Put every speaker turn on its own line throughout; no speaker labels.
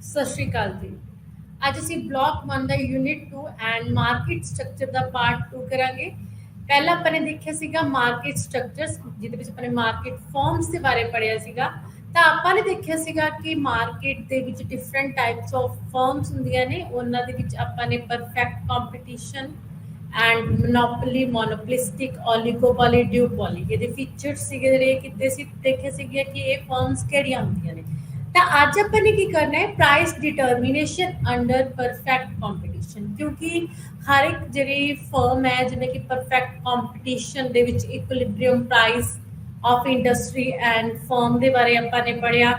ਸਤਿ ਸ਼੍ਰੀ ਅਕਾਲ ਜੀ। ਅੱਜ ਅਸੀਂ block 1 the unit 2 and market structure the part 2 ਕਰਾਂਗੇ। ਪਹਿਲਾਂ ਆਪਾਂ ਨੇ ਦੇਖਿਆ ਸੀਗਾ ਮਾਰਕੀਟ ਸਟਰਕਚਰਸ, ਜਿਹਦੇ ਵਿੱਚ ਆਪਾਂ ਨੇ ਮਾਰਕੀਟ ਫਾਰਮਸ ਦੇ ਬਾਰੇ ਪੜ੍ਹਿਆ ਸੀਗਾ। ਤਾਂ ਆਪਾਂ ਨੇ ਦੇਖਿਆ ਸੀਗਾ ਕਿ ਮਾਰਕੀਟ ਦੇ ਵਿੱਚ ਡਿਫਰੈਂਟ ਟਾਈਪਸ ਆਫ ਫਰਮਸ ਹੁੰਦੀਆਂ ਨੇ। ਉਹਨਾਂ ਦੇ ਵਿੱਚ ਆਪਾਂ ਨੇ ਪਰਫੈਕਟ ਕੰਪੀਟੀਸ਼ਨ ਐਂਡ ਮੋਨੋਪੋਲੀ, ਮੋਨੋਪੋਲਿਸਟਿਕ, ਓਲੀਗੋਪੋਲੀ, ਡਿਊਪੋਲੀ, ਇਹਦੇ ਫੀਚਰਸ ਸੀਗੇ ਜਿਹੜੇ ਕਿਤੇ ਸੀ ਦੇਖੇ ਸੀਗੇ ਕਿ ਇਹ ਫਰਮਸ ਕਿਹੜੀਆਂ ਹੁੰਦੀਆਂ ਨੇ। ਤਾਂ ਅੱਜ ਆਪਾਂ ਨੇ ਕੀ ਕਰਨਾ ਹੈ, price determination under perfect competition. ਕਿਉਂਕਿ ਹਰ ਇੱਕ ਜਿਹੜੀ ਫਰਮ ਹੈ, ਜਿਵੇਂ ਕਿ ਪਰਫੈਕਟ ਕੰਪੀਟੀਸ਼ਨ ਦੇ ਵਿੱਚ equilibrium price of industry and firm ਦੇ ਬਾਰੇ ਆਪਾਂ ਨੇ ਪੜ੍ਹਿਆ।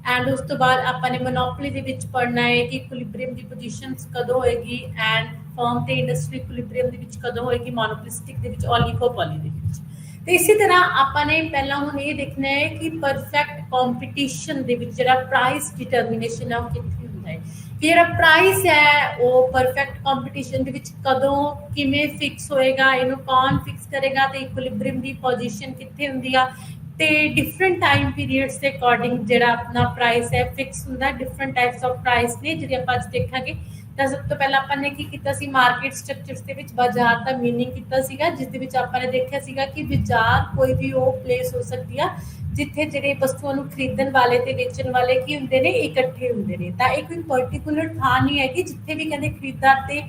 ਐਂਡ ਉਸ ਤੋਂ ਬਾਅਦ ਆਪਾਂ ਨੇ ਮੋਨੋਪੋਲੀ ਦੇ ਵਿੱਚ ਪੜ੍ਹਨਾ ਹੈ ਕਿ ਇਕੁਇਲਿਬਰੀਅਮ ਦੀ ਪੋਜੀਸ਼ਨਸ ਕਦੋਂ ਹੋਏਗੀ ਐਂਡ ਫਰਮ ਤੇ ਇੰਡਸਟਰੀ ਇਕੁਇਲਿਬਰੀਅਮ ਦੇ ਵਿੱਚ ਕਦੋਂ ਹੋਏਗੀ, ਮੋਨੋਪੋਲਿਸਟਿਕ ਦੇ ਵਿੱਚ, ਓਲੀਗੋਪੋਲੀ ਦੇ ਵਿੱਚ। ਤੇ ਇਸੇ ਤਰ੍ਹਾਂ ਆਪਾਂ ਨੇ ਪਹਿਲਾਂ ਹੁਣ ਇਹ ਦੇਖਣਾ ਹੈ ਕਿ ਪਰਫੈਕਟ ਕੰਪੀਟੀਸ਼ਨ ਦੇ ਵਿੱਚ ਜਿਹੜਾ ਪ੍ਰਾਈਸ ਡਿਟਰਮੀਨੇਸ਼ਨ ਹੈ ਉਹ ਕਿੱਥੇ ਹੁੰਦਾ ਹੈ, ਕਿ ਜਿਹੜਾ ਪ੍ਰਾਈਸ ਹੈ ਉਹ ਪਰਫੈਕਟ ਕੰਪੀਟੀਸ਼ਨ ਦੇ ਵਿੱਚ ਕਦੋਂ ਕਿਵੇਂ ਫਿਕਸ ਹੋਏਗਾ, ਇਹਨੂੰ ਕੌਣ ਫਿਕਸ ਕਰੇਗਾ, ਤੇ ਇਕੁਇਲਿਬਰੀਅਮ ਦੀ ਪੋਜੀਸ਼ਨ ਕਿੱਥੇ ਹੁੰਦੀ ਆ, ਤੇ ਡਿਫਰੈਂਟ ਟਾਈਮ ਪੀਰੀਅਡਸ ਦੇ ਅਕੋਰਡਿੰਗ ਜਿਹੜਾ ਆਪਣਾ ਪ੍ਰਾਈਸ ਹੈ ਫਿਕਸ ਹੁੰਦਾ। ਡਿਫਰੈਂਟ ਟਾਈਪਸ ਆਫ ਪ੍ਰਾਈਸ ਨੇ ਜਿਹੜੇ ਆਪਾਂ ਅੱਜ ਦੇਖਾਂਗੇ। ਤਾਂ ਸਭ ਤੋਂ ਪਹਿਲਾਂ ਆਪਾਂ ਨੇ ਕੀ ਕੀਤਾ ਸੀ, ਮਾਰਕੀਟ ਸਟਰਕਚਰਸ ਦੇ ਵਿੱਚ ਬਾਜ਼ਾਰ ਦਾ ਮੀਨਿੰਗ ਕੀਤਾ ਸੀਗਾ, ਜਿਸ ਦੇ ਵਿੱਚ ਆਪਾਂ ਨੇ ਦੇਖਿਆ ਸੀਗਾ ਕਿ ਬਾਜ਼ਾਰ ਕੋਈ ਵੀ ਉਹ ਪਲੇਸ ਹੋ ਸਕਦੀ ਆ ਜਿੱਥੇ ਜਿਹੜੇ ਵਸਤੂਆਂ ਨੂੰ ਖਰੀਦਣ ਵਾਲੇ ਤੇ ਵੇਚਣ ਵਾਲੇ ਕੀ ਹੁੰਦੇ ਨੇ, ਇਕੱਠੇ ਹੁੰਦੇ ਨੇ। ਤਾਂ ਇਹ ਕੋਈ ਪਰਟੀਕੂਲਰ ਥਾਂ ਨਹੀਂ ਹੈ ਕਿ ਜਿੱਥੇ ਵੀ ਕਹਿੰਦੇ ਖਰੀਦਦਾਰ ਤੇ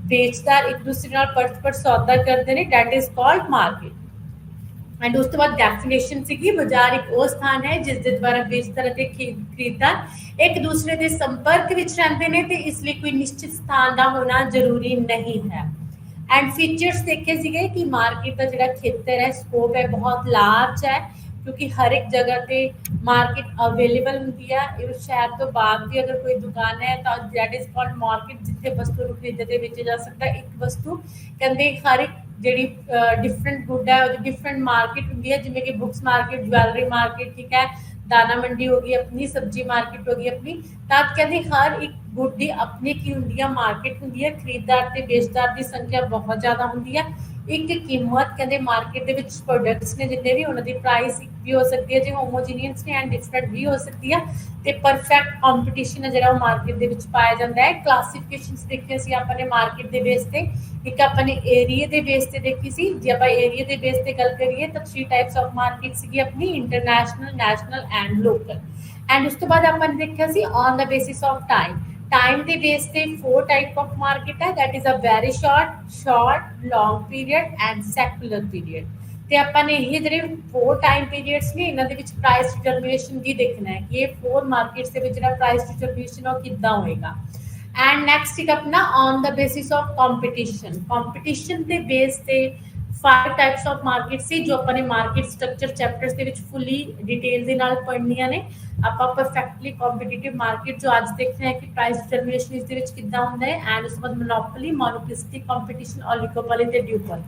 ਵੇਚਦਾਰ ਇੱਕ ਦੂਸਰੇ ਨਾਲ ਪਰਸਪਰ ਸੌਦਾ ਕਰਦੇ ਨੇ, that is called market. And ਉਸ ਤੋਂ ਬਾਅਦ ਡੈਫੀਨੇਸ਼ਨ ਸੀਗੀ, ਬਾਜ਼ਾਰ ਇੱਕ ਉਹ ਸਥਾਨ ਹੈ ਜਿਸ ਦੇ ਦੁਆਰਾ ਵੇਚਦਾਰ ਅਤੇ ਖਰੀਦਦਾਰ ਇੱਕ ਦੂਸਰੇ ਦੇ ਸੰਪਰਕ ਵਿੱਚ ਰਹਿੰਦੇ ਨੇ, ਤੇ ਇਸ ਲਈ ਕੋਈ ਨਿਸ਼ਚਿਤ ਸਥਾਨ ਦਾ ਹੋਣਾ ਜ਼ਰੂਰੀ ਨਹੀਂ ਹੈ। ਐਂਡ ਫੀਚਰਸ ਦੇਖੇ ਸੀਗੇ ਕਿ ਮਾਰਕੀਟ ਦਾ ਜਿਹੜਾ ਖੇਤਰ ਹੈ, ਸਕੋਪ ਹੈ, ਬਹੁਤ ਲਾਰਜ ਹੈ, ਕਿਉਂਕਿ ਹਰ ਇੱਕ ਜਗ੍ਹਾ ਤੇ ਮਾਰਕੀਟ ਅਵੇਲੇਬਲ ਹੁੰਦੀ ਹੈ। ਇਹ ਸ਼ਹਿਰ ਤੋਂ ਬਾਹਰ ਦੀ ਅਗਰ ਕੋਈ ਦੁਕਾਨ ਹੈ ਤਾਂ ਦੈਟ ਇਜ਼ ਕਾਲਡ ਮਾਰਕੀਟ, ਜਿੱਥੇ ਵਸਤੂ ਨੂੰ ਖਰੀਦੇ ਤੇ ਵੇਚੇ ਜਾ ਸਕਦਾ। ਇੱਕ ਵਸਤੂ ਕਹਿੰਦੇ ਹਰ ਇੱਕ ਜਿਹੜੀ ਡਿਫਰੈਂਟ ਗੁੱਡ ਹੈ ਉਹਦੀ ਡਿਫਰੈਂਟ ਮਾਰਕੀਟ ਹੁੰਦੀ ਹੈ, ਜਿਵੇਂ ਕਿ ਬੁੱਕਸ ਮਾਰਕੀਟ, ਜਵੈਲਰੀ ਮਾਰਕੀਟ, ਠੀਕ ਹੈ, ਦਾਣਾ ਮੰਡੀ ਹੋ ਗਈ ਆਪਣੀ, ਸਬਜ਼ੀ ਮਾਰਕੀਟ ਹੋ ਗਈ ਆਪਣੀ। ਤਾਂ ਕਹਿੰਦੇ ਹਰ ਇੱਕ ਗੁੱਡ ਦੀ ਆਪਣੀ ਕੀ ਹੁੰਦੀ ਹੈ, ਮਾਰਕੀਟ ਹੁੰਦੀ ਹੈ। ਖਰੀਦਦਾਰ ਤੇ ਵੇਚਦਾਰ ਦੀ ਸੰਖਿਆ ਬਹੁਤ ਜ਼ਿਆਦਾ ਹੁੰਦੀ ਹੈ। ਇੱਕ ਕੀਮਤ ਕਹਿੰਦੇ ਮਾਰਕੀਟ ਦੇ ਵਿੱਚ ਪ੍ਰੋਡਕਟਸ ਨੇ ਜਿੰਨੇ ਵੀ, ਉਹਨਾਂ ਦੀ ਪ੍ਰਾਈਸ ਇੱਕ ਵੀ ਹੋ ਸਕਦੀ ਹੈ ਜੇ ਹੋਮੋਜੀਨੀਅਸ ਨੇ, ਐਂਡ ਡਿਫਰੈਂਟ ਵੀ ਹੋ ਸਕਦੀ ਹੈ। ਤੇ ਪਰਫੈਕਟ ਕੰਪੀਟੀਸ਼ਨ ਹੈ ਜਿਹੜਾ ਉਹ ਮਾਰਕੀਟ ਦੇ ਵਿੱਚ ਪਾਇਆ ਜਾਂਦਾ ਹੈ। ਕਲਾਸੀਫਿਕੇਸ਼ਨਸ ਦੇਖੇ ਸੀ ਆਪਾਂ ਨੇ ਮਾਰਕੀਟ ਦੇ ਬੇਸ ਤੇ। ਇੱਕ ਆਪਾਂ ਨੇ ਏਰੀਆ ਦੇ ਬੇਸ ਤੇ ਦੇਖੀ ਸੀ। ਜੇ ਆਪਾਂ ਏਰੀਆ ਦੇ ਬੇਸ ਤੇ ਗੱਲ ਕਰੀਏ ਤਾਂ 3 ਟਾਈਪਸ ਆਫ ਮਾਰਕੀਟ ਸੀਗੀ ਆਪਣੀ, international, national and local. And ਉਸ ਤੋਂ ਬਾਅਦ ਆਪਾਂ ਨੇ ਦੇਖਿਆ ਸੀ on the basis of time. Time ਦੇ ਬੇਸ ਤੇ 4 ਟਾਈਪ ਆਫ ਮਾਰਕੀਟ ਹੈ, that is a very short, long period and secular period. ਤੇ ਆਪਾਂ ਨੇ ਇਹ ਜਿਹੜੇ 4 ਟਾਈਮ ਪੀਰੀਅਡਸ ਨੇ ਇਹਨਾਂ ਦੇ ਵਿੱਚ ਪ੍ਰਾਈਸ ਡਿਟਰਮੀਨੇਸ਼ਨ ਵੀ ਦੇਖਣਾ ਹੈ ਕਿ ਇਹ 4 ਮਾਰਕੀਟਸ ਦੇ ਵਿੱਚ ਜਿਹੜਾ ਪ੍ਰਾਈਸ ਡਿਟਰਮੀਨੇਸ਼ਨ ਉਹ ਕਿੱਦਾਂ ਹੋਏਗਾ। ਐਂਡ ਨੈਕਸਟ ਇੱਕ ਆਪਣਾ on the basis of competition ਦੇ ਬੇਸ ਤੇ 5 ਟਾਈਪਸ ਆਫ ਮਾਰਕੀਟ ਸੀ ਜੋ ਆਪਾਂ ਨੇ ਮਾਰਕੀਟ ਸਟਰਕਚਰ ਚੈਪਟਰਸ ਦੇ ਵਿੱਚ ਫੁੱਲੀ ਡਿਟੇਲ ਦੇ ਨਾਲ ਪੜ੍ਹਨੀਆਂ ਨੇ। ਆਪਾਂ ਪਰਫੈਕਟਲੀ ਕੰਪੀਟੀਟਿਵ ਮਾਰਕੀਟ ਜੋ ਅੱਜ ਦੇਖਦੇ ਹਾਂ ਕਿ ਪ੍ਰਾਈਸ ਡਿਟਰਮੀਨੇਸ਼ਨ ਇਸ ਦੇ ਵਿੱਚ ਕਿੱਦਾਂ ਹੁੰਦਾ ਹੈ। ਐਂਡ ਉਸ ਤੋਂ ਬਾਅਦ ਮੋਨੋਪੋਲੀ, ਮੋਨੋਪੋਲਿਸਟਿਕ ਕੰਪੀਟੀਸ਼ਨ, ਓਲੀਗੋਪੋਲੀ ਤੇ ਡਿਊਪੋਲੀ।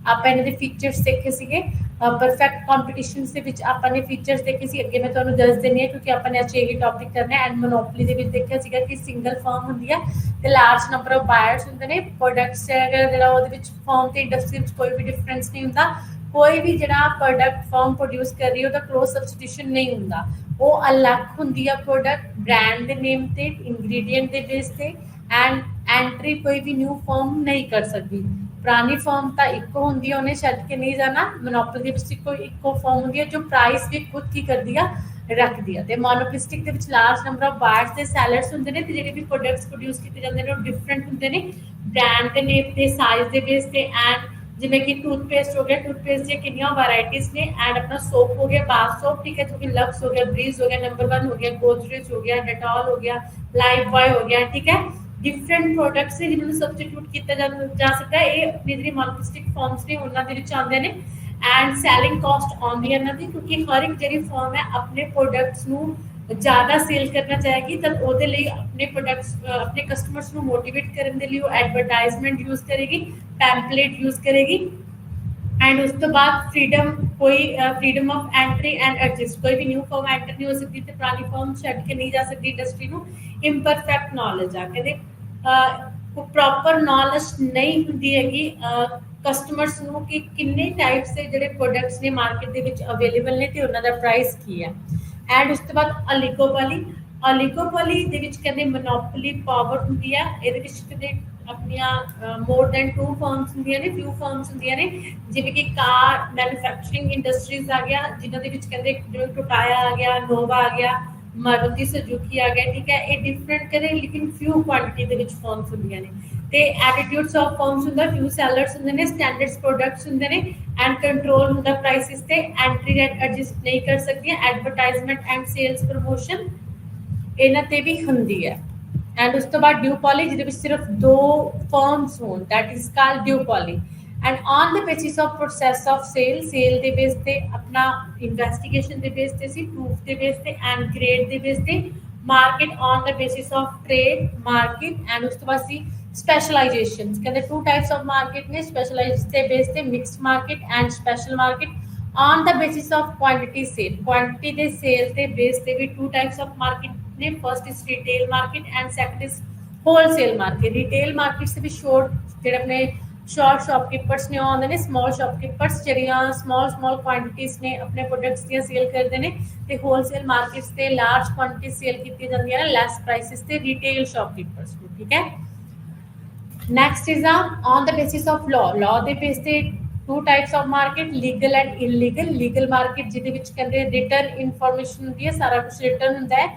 ਆਪਾਂ ਇਹਨਾਂ ਦੇ ਫੀਚਰਸ ਦੇਖੇ ਸੀਗੇ। ਪਰਫੈਕਟ ਕੰਪੀਟੀਸ਼ਨ ਦੇ ਵਿੱਚ ਆਪਾਂ ਨੇ ਫੀਚਰਸ ਦੇਖੇ ਸੀ, ਅੱਗੇ ਮੈਂ ਤੁਹਾਨੂੰ ਦੱਸ ਦਿੰਦੀ ਹਾਂ ਕਿਉਂਕਿ ਆਪਾਂ ਨੇ ਅੱਜ ਇਹ ਟੌਪਿਕ ਕਰਨਾ ਹੈ। ਐਂਡ ਮੋਨੋਪੋਲੀ ਦੇ ਵਿੱਚ ਦੇਖਿਆ ਸੀਗਾ ਕਿ ਸਿੰਗਲ ਫਰਮ ਹੁੰਦੀ ਹੈ ਤੇ ਲਾਰਜ ਨੰਬਰ ਆਫ ਬਾਇਰਸ ਹੁੰਦੇ ਨੇ। ਪ੍ਰੋਡਕਟਸ ਜਿਹੜਾ ਉਹਦੇ ਵਿੱਚ ਫਰਮ ਤੇ ਇੰਡਸਟਰੀ ਵਿੱਚ ਕੋਈ ਵੀ ਡਿਫਰੈਂਸ ਨਹੀਂ ਹੁੰਦਾ। ਕੋਈ ਵੀ ਜਿਹੜਾ ਪ੍ਰੋਡਕਟ ਫਰਮ ਪ੍ਰੋਡਿਊਸ ਕਰ ਰਹੀ ਹੈ ਉਹਦਾ ਕਲੋਜ਼ ਸਬਸਟੀਟਿਊਸ਼ਨ ਨਹੀਂ ਹੁੰਦਾ, ਉਹ ਅਲੱਗ ਹੁੰਦੀ ਆ ਪ੍ਰੋਡਕਟ ਬ੍ਰਾਂਡ ਦੇ ਨੇਮ ਤੇ, ਇੰਗਰੀਡੀਐਂਟ ਦੇ ਬੇਸ ਤੇ। ਐਂਡ ਐਂਟਰੀ ਕੋਈ ਵੀ ਨਿਊ ਫਰਮ ਨਹੀਂ ਕਰ ਸਕਦੀ। ਪੁਰਾਣੀ ਫਰਮ ਤਾਂ ਇੱਕੋ ਹੁੰਦੀ ਹੈ, ਉਹਨੇ ਛੱਡ ਕੇ ਨਹੀਂ ਜਾਣਾ। ਮੋਨੋਪੋਲੀ ਦੇ ਵਿੱਚ ਇੱਕੋ ਫਰਮ ਹੁੰਦੀ ਹੈ ਜੋ ਪ੍ਰਾਈਸ ਵੀ ਖੁਦ ਕੀ ਕਰਦੀ ਆ, ਰੱਖਦੀ ਆ। ਤੇ ਮੋਨੋਪੋਲਿਸਟਿਕ ਦੇ ਵਿੱਚ ਲਾਰਜ ਨੰਬਰ ਆਫ ਬਾਇਰਸ ਤੇ ਸੈਲਰਸ ਹੁੰਦੇ ਨੇ, ਤੇ ਜਿਹੜੇ ਵੀ ਪ੍ਰੋਡਕਟਸ ਪ੍ਰੋਡਿਊਸ ਕੀਤੇ ਜਾਂਦੇ ਨੇ ਉਹ ਡਿਫਰੈਂਟ ਹੁੰਦੇ ਨੇ ਬ੍ਰਾਂਡ ਦੇ ਨੇਮ ਤੇ, ਸਾਈਜ਼ ਦੇ ਬੇਸ ਤੇ। ਐਂਡ ਜਿਵੇਂ ਕਿ ਟੂਥਪੇਸਟ ਹੋ ਗਿਆ, ਟੂਥਪੇਸਟ ਦੀਆਂ ਕਿੰਨੀਆਂ ਵੈਰਾਈਟੀਜ਼ ਨੇ। ਐਂਡ ਆਪਣਾ ਸੋਪ ਹੋ ਗਿਆ, ਬਾਥ ਸੋਪ, ਠੀਕ ਹੈ, ਜੋ ਕਿ ਲਕਸ ਹੋ ਗਿਆ, ਬਰੀਜ਼ ਹੋ ਗਿਆ, ਨੰਬਰ 1 ਹੋ ਗਿਆ, ਗੋਦਰੇਜ ਹੋ ਗਿਆ, ਡੈਟੋਲ ਹੋ ਗਿਆ, ਲਾਈਫ ਬॉय ਹੋ ਗਿਆ, ਠੀਕ ਹੈ। ਡਿਫਰੈਂਟ ਪ੍ਰੋਡਕਟਸ ਨੇ ਜਿਨ੍ਹਾਂ ਨੂੰ ਸਬਸਟੀਟਿਊਟ ਕੀਤਾ ਜਾ ਸਕਦਾ ਹੈ। ਇਹ ਆਪਣੀ ਜਿਹੜੀ ਮੋਨੋਪੋਲਿਸਟਿਕ ਫਰਮਸ ਨੇ ਉਹਨਾਂ ਦੇ ਵਿੱਚ ਆਉਂਦੇ ਨੇ। ਐਂਡ ਸੈਲਿੰਗ ਕਾਸਟ ਆਉਂਦੀ ਹੈ ਇਹਨਾਂ ਦੀ, ਕਿਉਂਕਿ ਹਰ ਇੱਕ ਜਿਹੜੀ ਫਰਮ ਹੈ ਆਪਣੇ ਪ੍ਰੋਡਕਟਸ ਨੂੰ ਜ਼ਿਆਦਾ ਸੇਲ ਕਰਨਾ ਚਾਹੇਗੀ ਤਾਂ ਉਹਦੇ ਲਈ ਆਪਣੇ ਪ੍ਰੋਡਕਟਸ ਆਪਣੇ ਕਸਟਮਰਸ ਨੂੰ ਮੋਟੀਵੇਟ ਕਰਨ ਦੇ ਲਈ ਉਹ ਐਡਵਰਟਾਈਜ਼ਮੈਂਟ ਯੂਜ਼ ਕਰੇਗੀ, ਪੈਂਪਲੇਟ ਯੂਜ਼ ਕਰੇਗੀ। ਐਂਡ ਉਸ ਤੋਂ ਬਾਅਦ freedom of entry and adjust, ਕੋਈ ਵੀ ਨਿਊ ਫਰਮ ਐਂਟਰ ਨਹੀਂ ਹੋ ਸਕਦੀ ਤੇ ਪੁਰਾਣੀ ਫਰਮ ਛੱਡ ਕੇ ਨਹੀਂ ਜਾ ਸਕਦੀ ਇੰਡਸਟਰੀ ਨੂੰ। ਇੰਪਰਫੈਕਟ ਨੌਲੇਜ ਆ, ਕਹਿੰਦੇ ਪ੍ਰੋਪਰ ਨੌਲੇਜ ਨਹੀਂ ਹੁੰਦੀ ਹੈਗੀ ਕਸਟਮਰਸ ਨੂੰ ਕਿ ਕਿੰਨੇ ਟਾਈਪਸ ਦੇ ਜਿਹੜੇ ਪ੍ਰੋਡਕਟਸ ਨੇ ਮਾਰਕੀਟ ਦੇ ਵਿੱਚ ਅਵੇਲੇਬਲ ਨੇ ਤੇ ਉਹਨਾਂ ਦਾ ਪ੍ਰਾਈਸ ਕੀ ਹੈ। ਐਂਡ ਉਸ ਤੋਂ ਬਾਅਦ ਓਲੀਗੋਪੋਲੀ, ओलिगोपोली ਦੇ ਵਿੱਚ ਕਹਿੰਦੇ ਮੋਨੋਪੋਲੀ ਪਾਵਰ ਹੁੰਦੀ ਆ, ਇਹਦੇ ਵਿੱਚ ਕਹਿੰਦੇ ਆਪਣੀਆਂ ਮੋਰ ਦੈਨ 2 ਫਰਮਸ ਹੁੰਦੀਆਂ ਨੇ, ਫਿਊ ਫਰਮਸ ਹੁੰਦੀਆਂ ਨੇ, ਜਿਵੇਂ ਕਿ ਕਾਰ ਮੈਨੂਫੈਕਚਰਿੰਗ ਇੰਡਸਟਰੀਜ਼ ਆ ਗਿਆ, ਜਿਨ੍ਹਾਂ ਦੇ ਵਿੱਚ ਕਹਿੰਦੇ ਜਿਵੇਂ ਟੋਟਾਇਆ ਆ ਗਿਆ, ਨੋਵਾ ਆ ਗਿਆ, ਮਾਰੂਤੀ ਸੁਜ਼ੂਕੀ ਆ ਗਿਆ, ਠੀਕ ਹੈ। ਇਹ ਡਿਫਰੈਂਟ ਕਰੇ ਲੇਕਿਨ ਫਿਊ ਕੁਆਂਟੀਟੀ ਦੇ ਵਿੱਚ ਫਰਮਸ ਹੁੰਦੀਆਂ ਨੇ। ਤੇ ਐਟੀਟਿਊਡਸ ਆਫ ਫਰਮਸ ਹੁੰਦਾ, ਫਿਊ ਸੈਲਰਸ ਹੁੰਦੇ ਨੇ, ਸਟੈਂਡਰਡਸ ਪ੍ਰੋਡਕਟਸ ਹੁੰਦੇ ਨੇ, ਐਂਡ ਕੰਟਰੋਲ ਹੁੰਦਾ ਪ੍ਰਾਈਸਿਸ ਤੇ, ਐਂਟਰੀ ਰੇਟ ਐਡਜਸਟ ਨਹੀਂ ਕਰ ਸਕਦੀਆਂ, ਐਡਵਰਟਾਈਜ਼ਮੈਂਟ ਐਂਡ ਸੇਲਸ ਪ੍ਰਮੋਸ਼ਨ ਇਹਨਾਂ ਤੇ ਵੀ ਹੁੰਦੀ ਹੈ। ਐਂਡ ਉਸ ਤੋਂ ਬਾਅਦ ਡਿਊਪੋਲੀ ਜਿਹਦੇ ਵਿੱਚ ਸਿਰਫ 2 ਫਰਮਸ ਹੋਣ, that is called duopoly. And on the basis of process of sale ਦੇ ਬੇਸ ਤੇ, ਆਪਣਾ ਇਨਵੈਸਟੀਗੇਸ਼ਨ ਦੇ ਬੇਸ ਤੇ ਸੀ, ਪ੍ਰੂਫ ਦੇ ਬੇਸ ਤੇ, ਐਂਡ ਗ੍ਰੇਡ ਦੇ ਬੇਸ ਤੇ, market on the basis of trade market. And ਉਸ ਤੋਂ ਬਾਅਦ ਸੀ ਸਪੈਸ਼ਲਾਈਜੇਸ਼ਨਸ, ਕਹਿੰਦੇ 2 ਟਾਈਪਸ ਆਫ ਮਾਰਕੀਟ ਨੇ, ਸਪੈਸ਼ਲਾਈਜ਼ਡ ਦੇ ਬੇਸ ਤੇ, mixed market and special market. on the basis of quantity sale, quantity ਦੇ sale ਤੇ base ਤੇ ਵੀ 2 types of market ਨੇ, first is retail market and second is wholesale market। retail market से भी short ਜਿਹੜੇ ਆਪਣੇ short shopkeepers ਨੇ ਆਉਂਦੇ ਨੇ, small shopkeepers ਜਿਹੜੀਆਂ small quantities ਨੇ ਆਪਣੇ products ਦੀਆਂ sale ਕਰਦੇ ਨੇ, ਤੇ wholesale markets ਤੇ large quantities sale ਕੀਤੀਆਂ ਜਾਂਦੀਆਂ ਨੇ less prices ਤੇ retail shopkeepers ਨੂੰ, ਠੀਕ ਹੈ। next is on the basis of law ਦੇ base ਤੇ 2 types of market, legal and illegal। legal market ਜਿਹਦੇ ਵਿੱਚ ਕਹਿੰਦੇ ਰਿਟਨ ਇਨਫੋਰਮੇਸ਼ਨ ਹੁੰਦੀ ਹੈ, ਸਾਰਾ ਕੁਝ ਰਿਟਨ ਹੁੰਦਾ ਹੈ।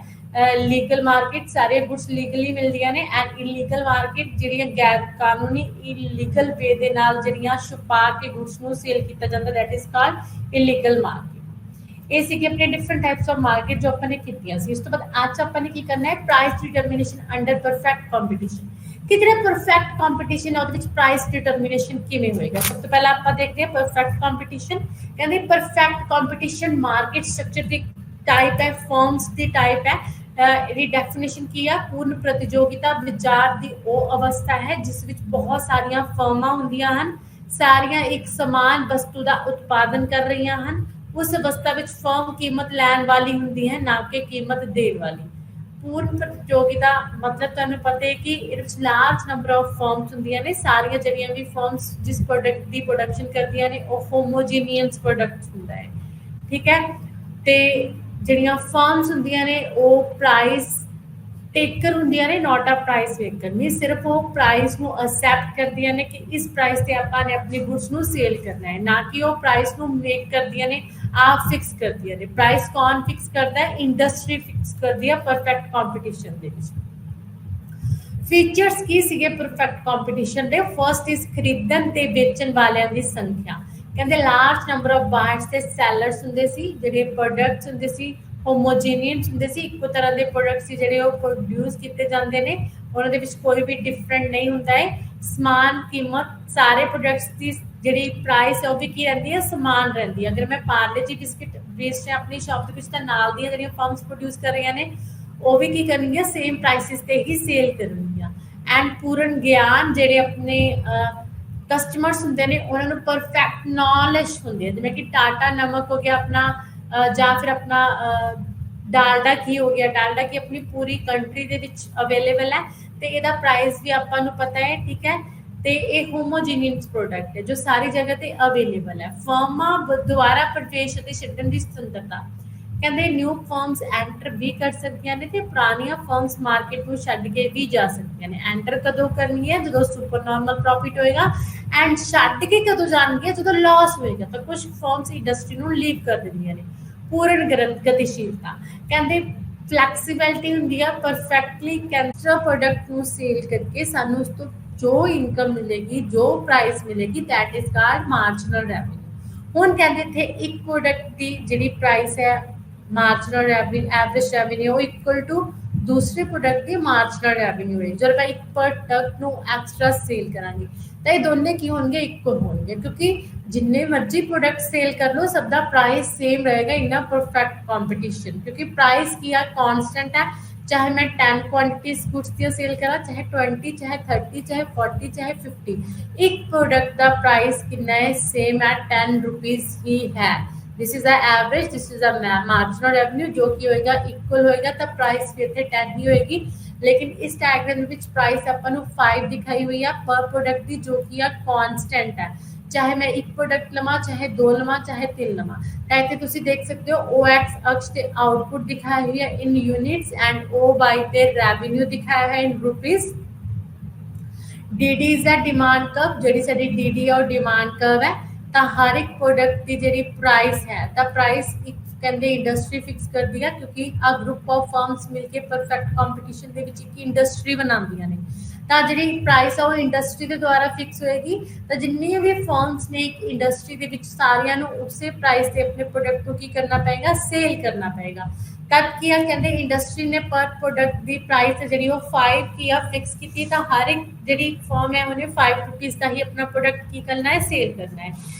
ਲੀਗਲ ਮਾਰਕੀਟ ਸਾਰੇ ਗੁੱਡਸ ਲੀਗਲੀ ਮਿਲਦੀਆਂ ਨੇ, ਐਂਡ ਇਲੀਗਲ ਮਾਰਕੀਟ ਜਿਹੜੀਆਂ ਗੈਰ ਕਾਨੂੰਨੀ ਇਲੀਗਲ ਵੇ ਦੇ ਨਾਲ ਜਿਹੜੀਆਂ ਛੁਪਾ ਕੇ ਗੁੱਡਸ ਨੂੰ ਸੇਲ ਕੀਤਾ ਜਾਂਦਾ, that is called illegal market. ਇਹ ਸੀਗੇ ਆਪਣੇ ਡਿਫਰੈਂਟ ਟਾਈਪਸ ਆਫ ਮਾਰਕੀਟ ਜੋ ਆਪਾਂ ਨੇ ਕੀਤੀਆਂ ਸੀ। ਉਸ ਤੋਂ ਬਾਅਦ ਅੱਜ ਆਪਾਂ ਨੇ ਕੀ ਕਰਨਾ ਹੈ, price determination under perfect competition. ਕਿ ਜਿਹੜਾ ਪਰਫੈਕਟ ਕੰਪੀਟੀਸ਼ਨ ਹੈ ਉਹਦੇ ਵਿੱਚ ਪ੍ਰਾਈਸ ਡਿਟਰਮੀਨੇਸ਼ਨ ਕਿਵੇਂ ਹੋਏਗਾ। ਸਭ ਤੋਂ ਪਹਿਲਾਂ ਆਪਾਂ ਦੇਖਦੇ ਹਾਂ ਪਰਫੈਕਟ ਕੰਪੀਟੀਸ਼ਨ। ਕਹਿੰਦੇ ਪਰਫੈਕਟ ਕੰਪੀਟੀਸ਼ਨ ਮਾਰਕੀਟ ਸਟਰਕਚਰ ਦੀ ਟਾਈਪ ਹੈ, ਫਰਮਸ ਦੀ ਟਾਈਪ ਹੈ। ਇਹਦੀ ਡੈਫੀਨੇਸ਼ਨ ਕੀ ਆ, ਪੂਰਨ ਪ੍ਰਤੀਯੋਗਿਤਾ ਬਾਜ਼ਾਰ ਦੀ ਉਹ ਅਵਸਥਾ ਹੈ ਜਿਸ ਵਿੱਚ ਬਹੁਤ ਸਾਰੀਆਂ ਫਰਮਾਂ ਹੁੰਦੀਆਂ ਹਨ, ਸਾਰੀਆਂ ਇੱਕ ਸਮਾਨ ਵਸਤੂ ਦਾ ਉਤਪਾਦਨ ਕਰ ਰਹੀਆਂ ਹਨ। ਉਸ ਅਵਸਥਾ ਵਿੱਚ ਫਰਮ ਕੀਮਤ ਲੈਣ ਵਾਲੀ ਹੁੰਦੀ ਹੈ, ਨਾ ਕਿ ਕੀਮਤ ਦੇਣ ਵਾਲੀ। ਪੂਰਨ ਪ੍ਰਤੀਯੋਗਿਤਾ ਮਤਲਬ ਤੁਹਾਨੂੰ ਪਤਾ ਹੈ ਕਿ ਇਹਦੇ ਵਿੱਚ ਲਾਰਜ ਨੰਬਰ ਆਫ ਫਰਮਸ ਹੁੰਦੀਆਂ ਨੇ, ਸਾਰੀਆਂ ਜਿਹੜੀਆਂ ਵੀ ਫਰਮਸ ਜਿਸ ਪ੍ਰੋਡਕਟ ਦੀ ਪ੍ਰੋਡਕਸ਼ਨ ਕਰਦੀਆਂ ਨੇ ਉਹ ਹੋਮੋਜੀਨੀਅਸ ਪ੍ਰੋਡਕਟ ਹੁੰਦਾ ਹੈ, ਠੀਕ ਹੈ। ਤੇ ਜਿਹੜੀਆਂ ਫਰਮਸ ਹੁੰਦੀਆਂ ਨੇ ਉਹ ਪ੍ਰਾਈਸ ਟੇਕਰ ਹੁੰਦੀਆਂ ਨੇ, ਨੋਟ ਅ ਪ੍ਰਾਈਸ ਮੇਕਰ। ਨਹੀਂ ਸਿਰਫ ਉਹ ਪ੍ਰਾਈਸ ਨੂੰ ਅਸੈਪਟ ਕਰਦੀਆਂ ਨੇ ਕਿ ਇਸ ਪ੍ਰਾਈਸ ਤੇ ਆਪਾਂ ਨੇ ਆਪਣੀ ਗੁੱਡਸ ਨੂੰ ਸੇਲ ਕਰਨਾ ਹੈ, ਨਾ ਕਿ ਉਹ ਪ੍ਰਾਈਸ ਨੂੰ ਮੇਕ ਕਰਦੀਆਂ ਨੇ, ਆਪ ਫਿਕਸ ਕਰਦੀਆਂ ਨੇ। ਪ੍ਰਾਈਸ ਕੌਣ ਫਿਕਸ ਕਰਦਾ ਹੈ, ਇੰਡਸਟਰੀ ਫਿਕਸ ਕਰਦੀ ਹੈ ਪਰਫੈਕਟ ਕੰਪੀਟੀਸ਼ਨ ਦੇ ਵਿੱਚ। ਫੀਚਰਸ ਕੀ ਸੀਗੇ ਪਰਫੈਕਟ ਕੰਪੀਟੀਸ਼ਨ ਦੇ, ਫਰਸਟ ਇਜ਼ ਖਰੀਦਣ ਤੇ ਵੇਚਣ ਵਾਲਿਆਂ ਦੀ ਸੰਖਿਆ। ਕਹਿੰਦੇ ਲਾਰਜ ਨੰਬਰ ਆਫ ਬਾਇਰਸ ਤੇ ਸੈਲਰਸ ਹੁੰਦੇ ਸੀ, ਜਿਹੜੇ ਪ੍ਰੋਡਕਟਸ ਹੁੰਦੇ ਸੀ ਹੋਮੋਜੀਨੀਅਸ ਹੁੰਦੇ ਸੀ, ਇੱਕੋ ਤਰ੍ਹਾਂ ਦੇ ਪ੍ਰੋਡਕਟ ਸੀ ਜਿਹੜੇ ਉਹ ਪ੍ਰੋਡਿਊਸ ਕੀਤੇ ਜਾਂਦੇ ਨੇ, ਉਹਨਾਂ ਦੇ ਵਿੱਚ ਕੋਈ ਵੀ ਡਿਫਰੈਂਟ ਨਹੀਂ ਹੁੰਦਾ ਹੈ। ਸਮਾਨ ਕੀਮਤ ਸਾਰੇ ਪ੍ਰੋਡਕਟਸ ਦੀ ਜਿਹੜੀ ਪ੍ਰਾਈਸ ਹੈ ਉਹ ਵੀ ਕੀ ਰਹਿੰਦੀ ਹੈ, ਸਮਾਨ ਰਹਿੰਦੀ ਹੈ। ਅਗਰ ਮੈਂ ਪਾਰਲੇ ਜੀ ਬਿਸਕਿਟ ਵੇਚ ਰਿਹਾ ਆਪਣੀ ਸ਼ਾਪ ਦੇ ਵਿੱਚ, ਤਾਂ ਨਾਲ ਦੀਆਂ ਜਿਹੜੀਆਂ ਫਰਮਸ ਪ੍ਰੋਡਿਊਸ ਕਰ ਰਹੀਆਂ ਨੇ ਉਹ ਵੀ ਕੀ ਕਰਨਗੀਆਂ, ਸੇਮ ਪ੍ਰਾਈਸਿਸ ਤੇ ਹੀ ਸੇਲ ਕਰਨਗੀਆਂ। ਐਂਡ ਪੂਰਨ ਗਿਆਨ ਜਿਹੜੇ ਆਪਣੇ ਕਸਟਮਰਸ ਹੁੰਦੇ ਨੇ ਉਹਨਾਂ ਨੂੰ ਪਰਫੈਕਟ ਨੌਲੇਜ ਹੁੰਦੀ ਹੈ, ਜਿਵੇਂ ਕਿ ਟਾਟਾ ਨਮਕ ਹੋ ਗਿਆ ਆਪਣਾ, ਜਾਂ ਫਿਰ ਆਪਣਾ ਡਾਲਡਾ ਘੀ ਹੋ ਗਿਆ। ਡਾਲਡਾ ਘੀ ਆਪਣੀ ਪੂਰੀ ਕੰਟਰੀ ਦੇ ਵਿੱਚ ਅਵੇਲੇਬਲ ਹੈ ਤੇ ਇਹਦਾ ਪ੍ਰਾਈਸ ਵੀ ਆਪਾਂ ਨੂੰ ਪਤਾ ਹੈ, ਠੀਕ ਹੈ। ਤੇ ਇਹ ਹੋਮੋਜੀਨੀਅਸ ਪ੍ਰੋਡਕਟ ਹੈ ਜੋ ਸਾਰੀ ਜਗ੍ਹਾ ਤੇ ਅਵੇਲੇਬਲ ਹੈ। ਫਰਮਾਂ ਦੁਆਰਾ ਪ੍ਰਵੇਸ਼ ਅਤੇ ਛੱਡਣ ਦੀ ਸੁਤੰਤਰਤਾ। ਕਹਿੰਦੇ ਨਿਊ ਫਰਮਸ ਐਂਟਰ ਵੀ ਕਰ ਸਕਦੀਆਂ ਨੇ ਤੇ ਪੁਰਾਣੀਆਂ ਫਰਮਸ ਮਾਰਕੀਟ ਨੂੰ ਛੱਡ ਕੇ ਵੀ ਜਾ ਸਕਦੀਆਂ ਨੇ। ਐਂਟਰ ਕਦੋਂ ਕਰਨੀ ਹੈ, ਜਦੋਂ ਸੁਪਰ ਨਾਰਮਲ ਪ੍ਰੋਫਿਟ ਹੋਏਗਾ, ਐਂਡ ਛੱਡ ਕੇ ਕਦੋਂ ਜਾਣਗੇ, ਜਦੋਂ ਲਾਸ ਹੋਏਗਾ। ਤਾਂ ਕੁਝ ਫਰਮਸ ਇੰਡਸਟਰੀ ਨੂੰ ਲੀਵ ਕਰ ਦਿੰਦੀਆਂ ਨੇ। ਪੂਰਨ ਗਤੀਸ਼ੀਲਤਾ, ਕਹਿੰਦੇ ਫਲੈਕਸੀਬਿਲਿਟੀ ਹੁੰਦੀ ਆ ਪਰਫੈਕਟਲੀ ਕੈਂਸਰ ਪ੍ਰੋਡਕਟ ਨੂੰ ਸੇਲ ਕਰਕੇ ਸਾਨੂੰ ਉਸ ਤੋਂ ਜੋ ਇਨਕਮ ਮਿਲੇਗੀ, ਜੋ ਪ੍ਰਾਈਸ ਮਿਲੇਗੀ, that is called marginal revenue. ਹੁਣ ਕਹਿੰਦੇ ਇੱਥੇ ਇੱਕ ਪ੍ਰੋਡਕਟ ਦੀ ਜਿਹੜੀ ਪ੍ਰਾਈਸ ਹੈ marginal revenue, average revenue equal to ਦੂਸਰੇ ਪ੍ਰੋਡਕਟ ਦੀ ਮਾਰਜਨਲ ਰੈਵਨਿਊ ਹੈ। ਜਦੋਂ ਆਪਾਂ ਇੱਕ ਪ੍ਰੋਡਕਟ ਨੂੰ ਐਕਸਟਰਾ ਸੇਲ ਕਰਾਂਗੇ ਤਾਂ ਇਹ ਦੋਨੇ ਕੀ ਹੋਣਗੇ, ਇਕੁਅਲ ਹੋਣਗੇ, ਕਿਉਂਕਿ ਜਿੰਨੇ ਮਰਜ਼ੀ ਪ੍ਰੋਡਕਟ ਸੇਲ ਕਰ ਲਓ ਸਭ ਦਾ ਪ੍ਰਾਈਸ ਸੇਮ ਰਹੇਗਾ ਇਨ ਅ ਪਰਫੈਕਟ ਕੰਪੀਟੀਸ਼ਨ। ਕਿਉਂਕਿ ਪ੍ਰਾਈਸ ਕੀ ਆ, ਕਾਂਸਟੈਂਟ ਹੈ। ਚਾਹੇ ਮੈਂ 10 ਕੁਆਂਟੀਟੀਜ਼ ਗੁड्स ਦੀਆਂ ਸੇਲ ਕਰਾਂ, ਚਾਹੇ 20, ਚਾਹੇ 30, ਚਾਹੇ 40, ਚਾਹੇ 50, ਇੱਕ ਪ੍ਰੋਡਕਟ ਦਾ ਪ੍ਰਾਈਸ ਕਿੰਨਾ ਹੈ, ਸੇਮ ਹੈ, 10 ਰੁਪੀਜ਼ ਹੀ ਹੈ। This is a average, this is a marginal revenue जो कि होएगा इक्वल होएगा, तब प्राइस भी इतने 10 ही होएगी। लेकिन इस डायग्राम में प्राइस अपन 5 दिखाई हुई है पर प्रोडक्ट की, जो कि कांस्टेंट है। चाहे मैं एक प्रोडक्ट लवां, चाहे 2 लवां, चाहे 3 लवां। ਤਾਂ ਇੱਥੇ ਤੁਸੀਂ ਦੇਖ ਸਕਦੇ ਹੋ OX ਅਕਸ਼ ਤੇ ਆਊਟਪੁੱਟ ਦਿਖਾਈ ਹੋਈ ਹੈ ਇਨ ਯੂਨਿਟਸ ਐਂਡ OY ਤੇ ਰੈਵਨਿਊ ਦਿਖਾਇਆ ਹੋਇਆ in rupees. DD is the demand curve, ਜਿਹੜੀ ਸਾਡੀ DD ਔਰ ਡਿਮਾਂਡ ਕਰਵ ਹੈ। ਤਾਂ ਹਰ ਇੱਕ ਪ੍ਰੋਡਕਟ ਦੀ ਜਿਹੜੀ ਪ੍ਰਾਈਸ ਹੈ ਤਾਂ ਪ੍ਰਾਈਸ ਇੱਕ ਕਹਿੰਦੇ ਇੰਡਸਟਰੀ ਫਿਕਸ ਕਰਦੀ ਹੈ, ਕਿਉਂਕਿ ਆ group of firms mill K perfect competition ਦੇ ਵਿੱਚ ਇੱਕ ਇੰਡਸਟਰੀ ਬਣਾਉਂਦੀਆਂ ਨੇ। ਤਾਂ ਜਿਹੜੀ ਪ੍ਰਾਈਸ ਆ ਉਹ ਇੰਡਸਟਰੀ ਦੇ ਦੁਆਰਾ ਫਿਕਸ ਹੋਏਗੀ। ਤਾਂ ਜਿੰਨੀਆਂ ਵੀ ਫਰਮਸ ਨੇ ਇੱਕ ਇੰਡਸਟਰੀ ਦੇ ਵਿੱਚ ਸਾਰਿਆਂ ਨੂੰ ਉਸੇ ਪ੍ਰਾਈਸ ਤੇ ਆਪਣੇ ਪ੍ਰੋਡਕਟ ਨੂੰ ਕੀ ਕਰਨਾ ਪਏਗਾ, ਸੇਲ ਕਰਨਾ ਪਏਗਾ। ਤਦ ਕੀ ਆ ਕਹਿੰਦੇ ਇੰਡਸਟਰੀ ਨੇ ਪਰ ਪ੍ਰੋਡਕਟ ਦੀ ਪ੍ਰਾਈਸ ਜਿਹੜੀ ਉਹ 5 ਕੀ ਆ ਫਿਕਸ ਕੀਤੀ। ਤਾਂ ਹਰ ਇੱਕ ਜਿਹੜੀ ਫਰਮ ਹੈ ਉਹਨੇ 5 ਰੁਪੀਜ਼ ਦਾ ਹੀ ਆਪਣਾ ਪ੍ਰੋਡਕਟ ਕੀ ਕਰਨਾ ਹੈ, ਸੇਲ ਕਰਨਾ ਹੈ।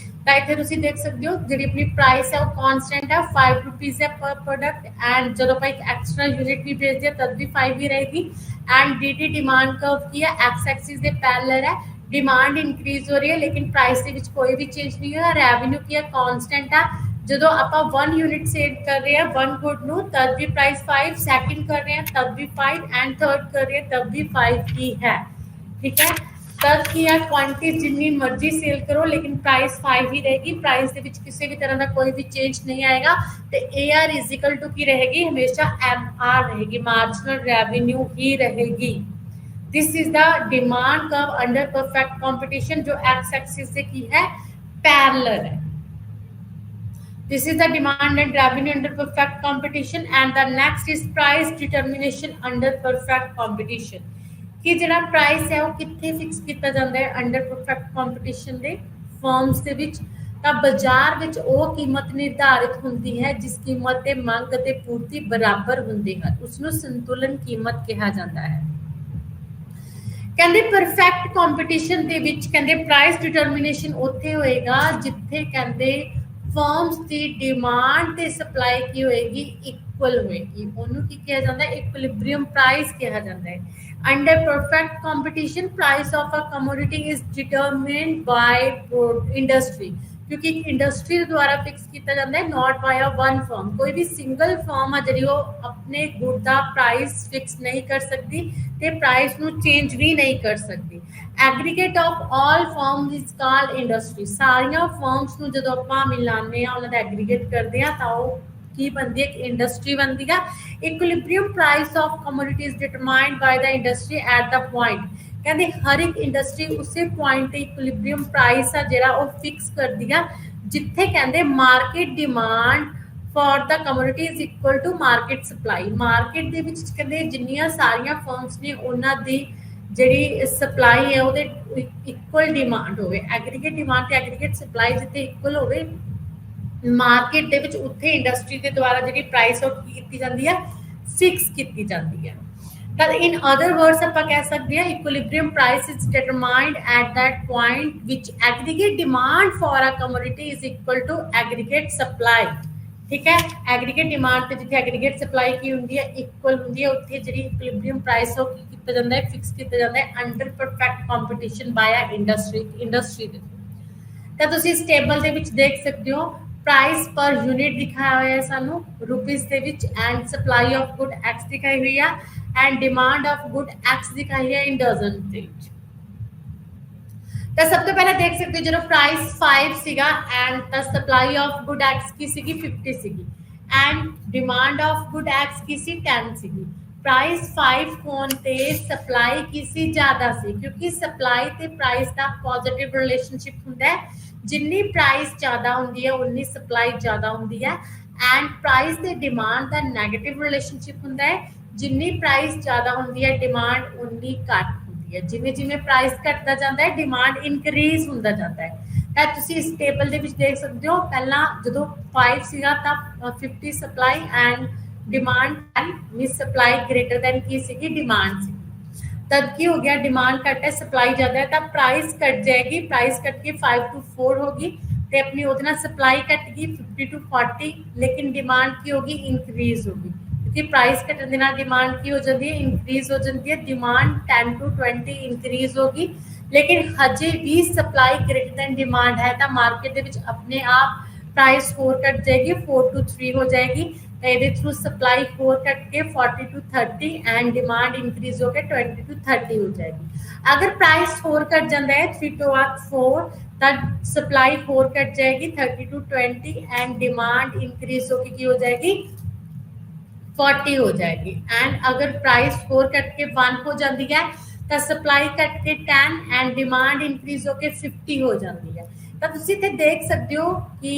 ਤਾਂ ਇੱਥੇ ਤੁਸੀਂ ਦੇਖ ਸਕਦੇ ਹੋ ਜਿਹੜੀ ਆਪਣੀ ਪ੍ਰਾਈਸ ਹੈ ਉਹ ਕਾਂਸਟੈਂਟ ਹੈ, 5 ਰੁਪੀਜ਼ ਹੈ ਪਰ ਪ੍ਰੋਡਕਟ। ਐਂਡ ਜਦੋਂ ਆਪਾਂ ਇੱਕ ਐਕਸਟਰਾ ਯੂਨਿਟ ਵੀ ਭੇਜਦੇ ਹਾਂ ਤਦ ਵੀ 5 ਹੀ ਰਹੇਗੀ। एंड DD डिमांड कर्व की है, एक्स एक्सिस के पैरेलल है। डिमांड इंक्रीज हो रही है लेकिन प्राइस के कोई भी चेंज नहीं हुआ। रेवेन्यू की है कांस्टेंट है। जो आप 1 यूनिट सेल कर रहे हैं 1 गुड नू तब भी प्राइस 5, सेकंड कर रहे हैं तब भी 5 एंड थर्ड कर रहे हैं तब भी 5 की है। ठीक है, तब की है क्वांटिटी जितनी मर्जी सेल करो लेकिन प्राइस 5 ही रहेगी। प्राइस के किसी भी तरह का कोई भी चेंज नहीं आएगा। तो AR इज इक्वल टू की रहेगी हमेशा MR रहेगी, मार्जिनल रेवेन्यू ही रहेगी। This is the demand curve under perfect competition जो एक्स एक्सिस से की है पैरेलल है। This is the demand and revenue under perfect competition. And the next is price determination under perfect competition कि जो price है वो कितने फिक्स किया जाता है अंडर परफेक्ट कंपटीशन के फर्म्स के विच। ਤਾਂ ਬਾਜ਼ਾਰ ਵਿੱਚ ਉਹ ਕੀਮਤ ਨਿਰਧਾਰਿਤ ਹੁੰਦੀ ਹੈ ਜਿਸ ਕੀਮਤ ਤੇ ਮੰਗ ਅਤੇ ਪੂਰਤੀ ਬਰਾਬਰ ਹੁੰਦੇ ਹਨ, ਉਸ ਨੂੰ ਸੰਤੁਲਨ ਕੀਮਤ ਕਿਹਾ ਜਾਂਦਾ ਹੈ। ਕਹਿੰਦੇ ਪਰਫੈਕਟ ਕੰਪੀਟੀਸ਼ਨ ਦੇ ਵਿੱਚ ਕਹਿੰਦੇ ਪ੍ਰਾਈਸ ਡਿਟਰਮੀਨੇਸ਼ਨ ਉੱਥੇ ਹੋਏਗਾ ਜਿੱਥੇ ਕਹਿੰਦੇ ਫਰਮਸ ਦੀ ਡਿਮਾਂਡ ਤੇ ਸਪਲਾਈ ਕੀ ਹੋਏਗੀ, ਇਕੁਅਲ ਹੋਏਗੀ। ਉਹਨੂੰ ਕੀ ਕਿਹਾ ਜਾਂਦਾ ਹੈ, ਇਕੁਇਲਿਬ੍ਰੀਅਮ ਪ੍ਰਾਈਸ ਕਿਹਾ ਜਾਂਦਾ ਹੈ। Under perfect competition, price of a commodity is determined by industry, क्योंकि इंडस्ट्री द्वारा फिक्स किया जाता है, not by a one firm. कोई भी सिंगल फर्म है जी अपने गुड का प्राइस फिक्स नहीं कर सकती ते प्राइस ਨੂੰ चेंज भी नहीं कर सकती। Aggregate of all firms is called industry. सारिया फर्म्स ਨੂੰ ਜਦੋਂ ਆਪਾਂ ਮਿਲਾਉਂਦੇ ਆ ਉਹਨਾਂ ਦਾ ਐਗਰੀਗੇਟ ਕਰਦੇ ਆ ਤਾਂ ਉਹ की बनती है, एक इंडस्ट्री बनती है। Equilibrium price of commodity is determined by the industry at the point. कहते हर एक इंडस्ट्री उसे पॉइंट ते इक्विलिब्रियम प्राइस है जिहड़ा वो फिक्स करती है जिथे कहते market demand for the commodity is equal to market supply. Market दे विच कहते जिन्नियां सारियां फर्म्स ने उन्हां दी जिहड़ी सप्लाई है वो इक्वल डिमांड होवे। एग्रीगेट डिमांड ते एग्रीगेट सप्लाई जिथे इक्वल होवे मार्केट दे विच उत्थे इंडस्ट्री के द्वारा जिहड़ी प्राइस और की जाती है फिक्स की जाती है। तो इन अदर वर्ड्स आप कह सकते हैं equilibrium price is determined at that point which aggregate demand for a commodity is equal to aggregate supply. ठीक है, एग्रीगेट डिमांड पे जिथे एग्रीगेट सप्लाई की होंगी है इक्वल होंगी है उत्थे जिहड़ी इक्विलिब्रियम प्राइस हो की किया जाता है, फिक्स किया जाता है under perfect competition by a industry दे। तो तुसीं इस टेबल दे विच देख सकते हो प्राइस पर यूनिट दिखाया हुआ है सानू रुपीज के विच and supply of good X दिखाई हुई है and demand of good X दिखाई है इन डजन के। तो सब तो पहले देख सकते हो जो प्राइस 5 सीगा and the supply of good X की सीगी 50 सीगी and demand of good X की सी 10 सीगी। प्राइस 5 होने ते सप्लाई की सी ज्यादा सी क्योंकि सप्लाई ते प्राइस का पॉजिटिव रिलेशनशिप हुंदा है। जिन्नी प्राइस ज्यादा होंगी है उन्नी सप्लाई ज्यादा होंगी है एंड प्राइस ते डिमांड का नेगेटिव रिलेशनशिप होंदा है। जिन्नी प्राइस ज्यादा होंगी है डिमांड उन्नी घट होंदी है। जिवें जिवें प्राइस घटता जाता है डिमांड इनक्रीज होंदा जाता है। तो तुसीं इस टेबल दे विच देख सकते हो पहला जो 5 सीगा तां 50 supply and demand 10 miss supply greater than की सीगी डिमांड सी। तब की हो गया डिमांड घट है सप्लाई ज्यादा है तब प्राइस कट जाएगी। प्राइस कट के 5 to 4 होगी तो अपनी उतना सप्लाई कट गई 50 to 40 लेकिन डिमांड की होगी इंक्रीज होगी क्योंकि प्राइस घटने के नाल डिमांड की हो जाती है इंक्रीज हो जाती है। डिमांड 10 to 20 इंक्रीज होगी लेकिन हजे भी सप्लाई ग्रेटर दैन डिमांड है तो मार्केट के अपने आप प्राइस 4 कट जाएगी 4 to 3 हो जाएगी। तो ये थ्रू सप्लाई 4 कट के 40 to 30 एंड डिमांड इंक्रीज होकर 20 to 30 हो जाएगी। अगर प्राइस 4 कट जाता है 3 to 4 ਤਾਂ ਸਪਲਾਈ ਹੋਰ ਘਟ ਜਾਏਗੀ 30 to 20 एंड डिमांड इंक्रीज होकर की हो जाएगी 40 हो जाएगी। एंड अगर प्राइस 4 कट के 1 हो जाती है तो सप्लाई कट के 10 एंड डिमांड इंक्रीज होकर 50 हो जाती है। तो तुसी इत्थे देख सकते हो कि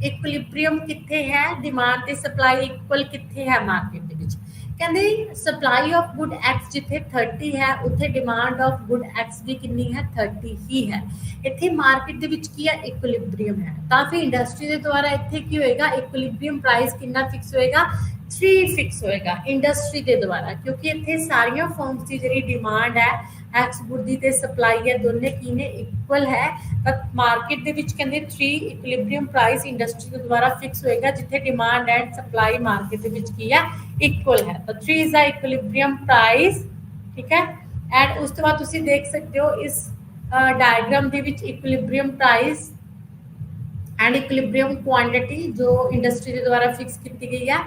इक्विलिब्रियम कित्थे है, डिमांड ते सप्लाई इक्वल कित्थे है मार्केट दे विच। कहंदे सप्लाई ऑफ गुड एक्स जिथे 30 है उत्थे डिमांड ऑफ गुड एक्स भी कितनी है 30 ही है। इत्थे मार्केट दे विच की है इक्विलिब्रियम है। ਤਾਂ ਫਿਰ इंडस्ट्री के द्वारा इत्थे की होएगा इक्विलिब्रियम प्राइस कितना फिक्स होएगा 3 फिक्स होएगा इंडस्ट्री के द्वारा, क्योंकि इत्थे सारियां फर्म्स की जिहड़ी डिमांड है एक्स गुड दी ते सप्लाई है दोने की ने इक्वल है। तो मार्केट दे विच कहंदे 3 इक्विलिब्रियम प्राइस इंडस्ट्री के द्वारा फिक्स होएगा जिथे डिमांड एंड सप्लाई मार्केट दे विच की है इक्वल है। तो 3 इज द इक्विलिब्रियम प्राइस, ठीक है। एंड उस तो बाद तुसी देख सकते हो इस डायग्राम दे विच equilibrium price and equilibrium quantity जो इंडस्ट्री के द्वारा फिक्स की गई है।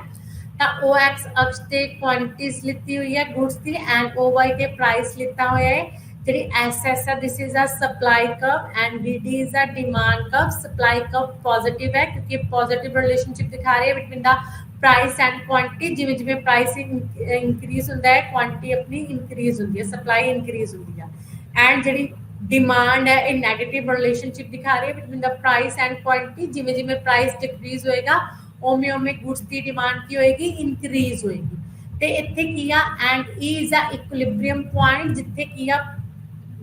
तो ओ एक्स अक्ष ते क्वांटिटीज लिखी हुई है गुड्स की एंड ओ वाई के प्राइस लिखा हुआ है। जी एस एस है this is a supply curve and D D is a demand curve. Supply curve positive है क्योंकि पॉजिटिव रिलेशनशिप दिखा रही है between the price and quantity. जिवें जिवें प्राइस इंक्रीज होता है क्वांटिटी अपनी इंक्रीज होती है, सप्लाई इंक्रीज होती है। एंड जी डिमांड है इन नेगेटिव रिलेशनशिप दिखा रही है between the price and quantity. जिवें जिवें प्राइस डिक्रीज होएगा ओमे ओमे गुड्स की डिमांड की होएगी इंक्रीज होएगी। ते इत्थे की आ and E is a equilibrium point जिथे की आ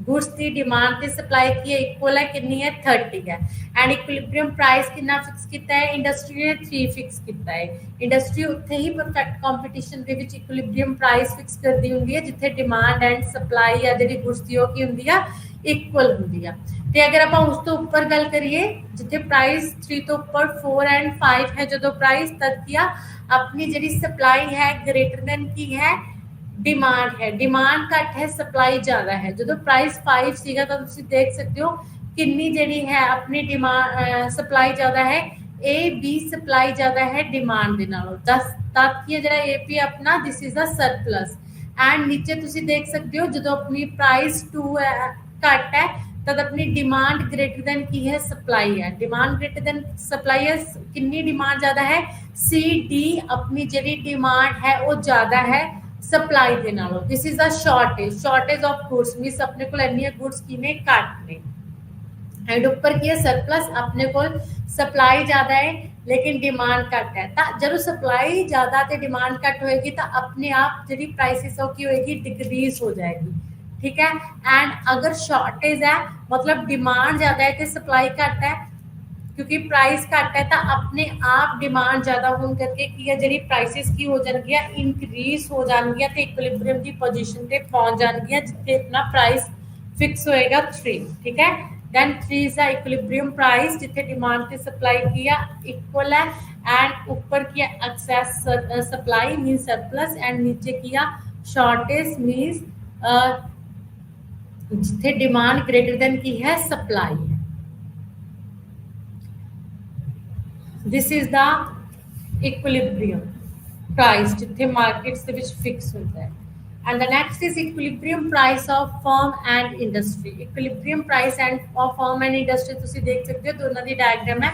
गुड्स की डिमांड ते सप्लाई की इक्वल है कितनी है 30 है। एंड इक्विलिब्रियम प्राइस कितना फिक्स किया है इंडस्ट्री ने 3 फिक्स किया है। इंडस्ट्री उत्थे ही परफेक्ट कंपटीशन दे विच इक्विलिब्रियम प्राइस फिक्स करदी हुंदी है जिथे डिमांड एंड सप्लाई है जिहड़ी गुड्स दी हो की हुंदी है इक्वल होंगी है। तो अगर आप उस तो उपर गल करिए जिथे प्राइस 3 तो उपर 4 एंड 5 है जो प्राइस तक किया अपनी जी सप्लाई है ग्रेटर देन की है डिमांड है। डिमांड घट है सप्लाई ज्यादा है। जो प्राइस 5 सीगा तो तुम देख सकते हो कितनी जी है अपनी डिमांड सप्लाई ज्यादा है ए बी सप्लाई ज्यादा है डिमांड के नालों 10 तक की है ए पी अपना this is a surplus. And नीचे तुम देख सकते हो जो अपनी प्राइस 2 घट है तब अपनी डिमांड ग्रेटर देन की है सप्लाई है। डिमांड ग्रेटर देन सप्लाई है कितनी डिमांड ज्यादा है सी डी अपनी जी डिमांड है वो ज्यादा है सप्लाई के नालों। This is a shortage of goods means अपने को इन्नी गुड्स की ने घट ने। एंड ऊपर की है सरप्लस अपने को सप्लाई ज्यादा है लेकिन डिमांड घट है। तो जब सप्लाई ज्यादा तो डिमांड घट होएगी तो अपने आप जी प्राइसिस की होएगी डिक्रीज हो जाएगी, ठीक है। एंड अगर शॉर्टेज है मतलब डिमांड ज्यादा है तो सप्लाई घट है क्योंकि प्राइस घट है तो अपने आप डिमांड ज्यादा होने करके की है जी प्राइसिस की हो जाएगी इंक्रीज हो जाएगी तो इक्विलिब्रियम की पोजीशन पे पहुंच जाएगी जिथे अपना प्राइस फिक्स होएगा 3, ठीक है। Then 3 is the equilibrium price जिथे डिमांड ते सप्लाई की इक्वल है। एंड ऊपर की excess supply mean surplus and नीचे की शॉर्टेज मीन्स जिथे डिमांड ग्रेटर देन की है सप्लाई है। This is the equilibrium price जिथे मार्केट्स दे विच फिक्स होता है। And the next is equilibrium price of firm and industry. Equilibrium price and of firm and industry तुसी देख सकते हो दोनों की डायग्राम है।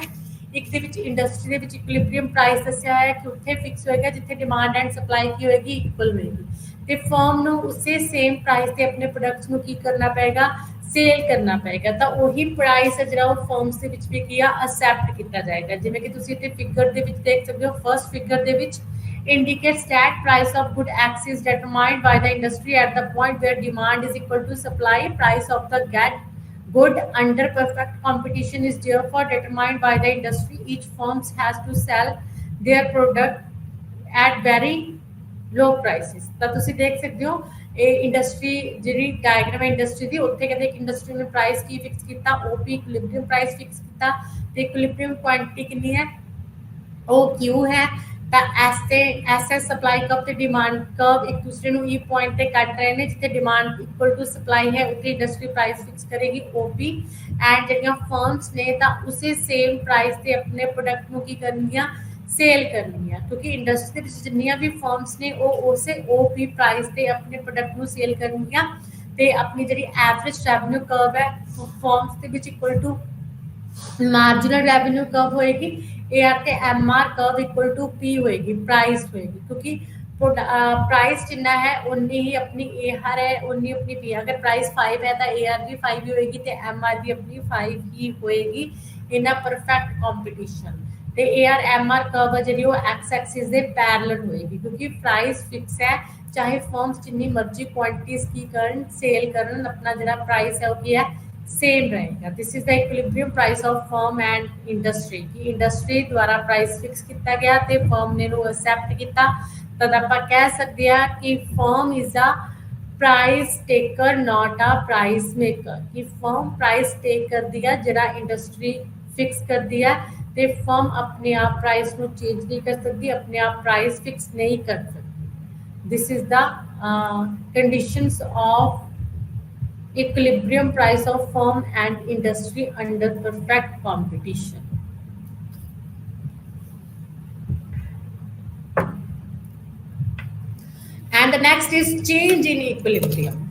एक दे विच इंडस्ट्री दे विच इक्विलिब्रियम प्राइस दस्या है कि उत्थे फिक्स होएगा जिथे डिमांड एंड सप्लाई की होएगी इक्वल होएगी। तो फर्म नू उसे सेम प्राइस से अपने प्रोडक्ट्स नू की करना पेगा सेल करना पेगा। तो वही प्राइस है जो फर्म्स के विच भी किया एक्सेप्ट किया जाएगा। जिवें कि तुसीं इत्थे फिगर दे विच देख सकते हो first figure they which indicates that price of good X is determined by the industry at the point where demand is equal to supply. Price of the good under perfect competition is therefore determined by the industry. Each firm has to sell their product at very low prices. तो तुसी देख सकते हो industry जी diagram है industry की उत्थे कहते एक इंडस्ट्री ने प्राइस की फिक्स किया ओपी इक्विलिब्रियम प्राइस फिक्स किया तो इक्विलिब्रियम क्वांटिटी कितनी है ओ क्यू है। तो एस सप्लाई कर्व ते डिमांड कर्व एक दूसरे ਨੂੰ ई पॉइंट ਤੇ ਕੱਟ ਰਹੇ ਨੇ ਜਿੱਥੇ डिमांड इक्वल टू सप्लाई है ਉੱਥੇ इंडस्ट्री प्राइस फिक्स करेगी ओपी। एंड ਜਿਹੜੀਆਂ फर्म्स ने ਤਾਂ ਉਸੇ सेम प्राइस ਤੇ अपने प्रोडक्ट ਨੂੰ ਕੀ ਕਰਨਗੀਆਂ सेल करनी है क्योंकि इंडस्ट्री ਦੇ ਵਿੱਚ ਜਿੰਨੀਆਂ ਵੀ फर्म्स ਨੇ ਉਹ ਉਸੇ ओपी प्राइस ਤੇ अपने प्रोडक्ट ਨੂੰ सेल ਕਰਨਗੀਆਂ ਤੇ ਆਪਣੀ ਜਿਹੜੀ ਐਵਰੇਜ ਰੈਵਨਿਊ कर्व है फर्म्स ਦੇ ਵਿੱਚ इक्वल टू मार्जिनल रेवेन्यू कब होएगी, ए आर ते M R curve equal to P होएगी, प्राइस होएगी, क्योंकि प्राइस जिन्ना है उन्नी ही अपनी ए आर है उन्नी अपनी पी। अगर प्राइस 5 है तो ए आर भी 5 ही होएगी तो एम आर भी अपनी 5 ही होएगी इन अ परफेक्ट कंपटीशन। ਤੇ A R M R curve है जी एक्स एक्सिस ਦੇ ਪੈਰਲਲ ਹੋਏਗੀ, क्योंकि प्राइस फिक्स है, चाहे फर्म्स जिन्नी मर्जी क्वांटिटीज की करन सेल करन, अपना जरा प्राइस है वो की है सेम रहेगा। This is the equilibrium price of firm and industry की इंडस्ट्री द्वारा प्राइस फिक्स किया गया तो फर्म ने एक्सैप्ट किया, तद आप कह सकते हैं कि firm is a price taker not a price maker, कि फर्म प्राइस टेक कर दिया जरा इंडस्ट्री फिक्स कर दिया, तो फर्म अपने आप प्राइस को चेंज नहीं कर सकती, अपने आप प्राइस फिक्स नहीं कर सकती। This is the conditions of equilibrium price of firm and industry under perfect competition. And the next is change in equilibrium.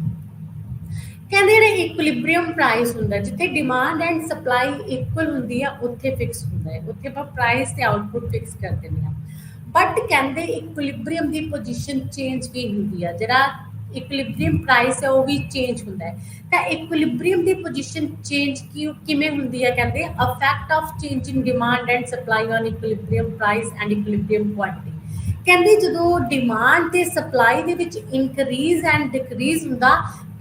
ਕਹਿੰਦੇ ਜਿਹੜੇ ਇਕੁਇਲਿਬਰੀਅਮ ਪ੍ਰਾਈਸ ਹੁੰਦਾ ਜਿੱਥੇ ਡਿਮਾਂਡ ਐਂਡ ਸਪਲਾਈ ਇਕੁਅਲ ਹੁੰਦੀ ਆ ਉੱਥੇ ਫਿਕਸ ਹੁੰਦਾ ਹੈ, ਉੱਥੇ ਆਪਾਂ ਪ੍ਰਾਈਸ ਤੇ ਆਊਟਪੁੱਟ ਫਿਕਸ ਕਰ ਦਿੰਦੇ ਆ। ਬਟ ਕਹਿੰਦੇ ਇਕੁਇਲਿਬਰੀਅਮ ਦੀ ਪੋਜੀਸ਼ਨ ਚੇਂਜ ਵੀ ਹੁੰਦੀ ਆ, ਜਿਹੜਾ ਇਕੁਇਲਿਬਰੀਅਮ ਪ੍ਰਾਈਸ ਹੈ ਉਹ ਵੀ ਚੇਂਜ ਹੁੰਦਾ ਹੈ। ਤਾਂ ਇਕੁਇਲਿਬਰੀਅਮ ਦੀ ਪੋਜੀਸ਼ਨ ਚੇਂਜ ਕਿਵੇਂ ਹੁੰਦੀ ਹੈ, ਕਹਿੰਦੇ effect of change in demand and supply on equilibrium price and equilibrium quantity. ਕਹਿੰਦੇ ਜਦੋਂ ਡਿਮਾਂਡ ਤੇ ਸਪਲਾਈ ਦੇ ਵਿੱਚ ਇਨਕਰੀਜ਼ ਐਂਡ ਡਿਕਰੀਜ਼ ਹੁੰਦਾ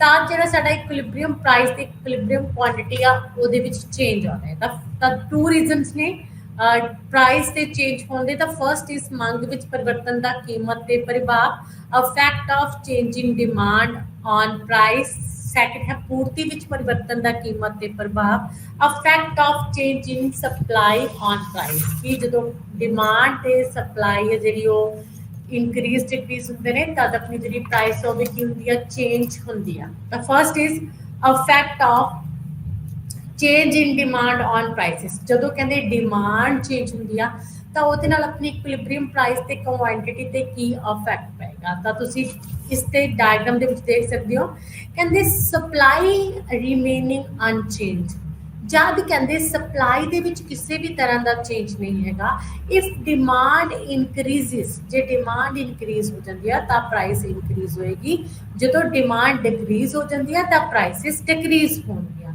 ਤਾਂ ਜਿਹੜਾ ਸਾਡਾ ਇਕੁਇਲਿਬਰੀਅਮ ਪ੍ਰਾਈਸ ਤੇ ਇਕੁਇਲਿਬਰੀਅਮ ਕੁਆਂਟੀਟੀ ਆ ਉਹਦੇ ਵਿੱਚ ਚੇਂਜ ਆਉਂਦਾ ਹੈ। ਤਾਂ ਟੂ ਰੀਜ਼ਨਸ ਨੇ ਪ੍ਰਾਈਸ ਤੇ ਚੇਂਜ ਹੋਣ ਦੇ। ਤਾਂ ਫਰਸਟ ਇਸ ਮੰਗ ਵਿੱਚ ਪਰਿਵਰਤਨ ਦਾ ਕੀਮਤ ਤੇ ਪ੍ਰਭਾਵ, effect of change in demand on price. Second ਹੈ ਪੂਰਤੀ ਵਿੱਚ ਪਰਿਵਰਤਨ ਦਾ ਕੀਮਤ ਤੇ ਪ੍ਰਭਾਵ, effect of change in supply on price, ਕਿ ਜਦੋਂ ਡਿਮਾਂਡ ਤੇ ਸਪਲਾਈ ਹੈ ਜਿਹੜੀ ਉਹ ਇਨਕਰੀਜ਼ ਡਿਕਰੀਜ਼ ਹੁੰਦੇ ਨੇ ਤਦ ਆਪਣੀ ਜਿਹੜੀ ਪ੍ਰਾਈਸ ਉਹ ਵੀ ਕੀ ਹੁੰਦੀ ਆ ਚੇਂਜ ਹੁੰਦੀ ਆ। ਤਾਂ first is effect of change in demand on prices. ਜਦੋਂ ਕਹਿੰਦੇ ਡਿਮਾਂਡ ਚੇਂਜ ਹੁੰਦੀ ਆ ਤਾਂ ਉਹਦੇ ਨਾਲ ਆਪਣੀ ਇਕੁਇਲਿਬਰੀਅਮ ਪ੍ਰਾਈਸ ਤੇ ਕੁਆਂਟੀਟੀ ਤੇ ਕੀ ਇਫੈਕਟ ਪਏਗਾ। ਤਾਂ ਤੁਸੀਂ ਇਸ ਤੇ ਡਾਇਗਰਾਮ ਦੇ ਵਿੱਚ ਦੇਖ ਸਕਦੇ ਹੋ। ਕਹਿੰਦੇ ਸਪਲਾਈ ਰਿਮੇਨਿੰਗ ਅਨਚੇਂਜ, ਜਦ ਕਹਿੰਦੇ ਸਪਲਾਈ ਦੇ ਵਿੱਚ ਕਿਸੇ ਵੀ ਤਰ੍ਹਾਂ ਦਾ ਚੇਂਜ ਨਹੀਂ ਹੈਗਾ। ਇਫ ਡਿਮਾਂਡ ਇਨਕਰੀਜ਼ਸ, ਜੇ ਡਿਮਾਂਡ ਇਨਕਰੀਜ਼ ਹੋ ਜਾਂਦੀ ਆ ਤਾਂ ਪ੍ਰਾਈਸ ਇਨਕਰੀਜ਼ ਹੋਏਗੀ, ਜਦੋਂ ਡਿਮਾਂਡ ਡਿਕਰੀਜ਼ ਹੋ ਜਾਂਦੀ ਆ ਤਾਂ ਪ੍ਰਾਈਸਿਸ ਡਿਕਰੀਜ਼ ਹੋਣਗੀਆਂ।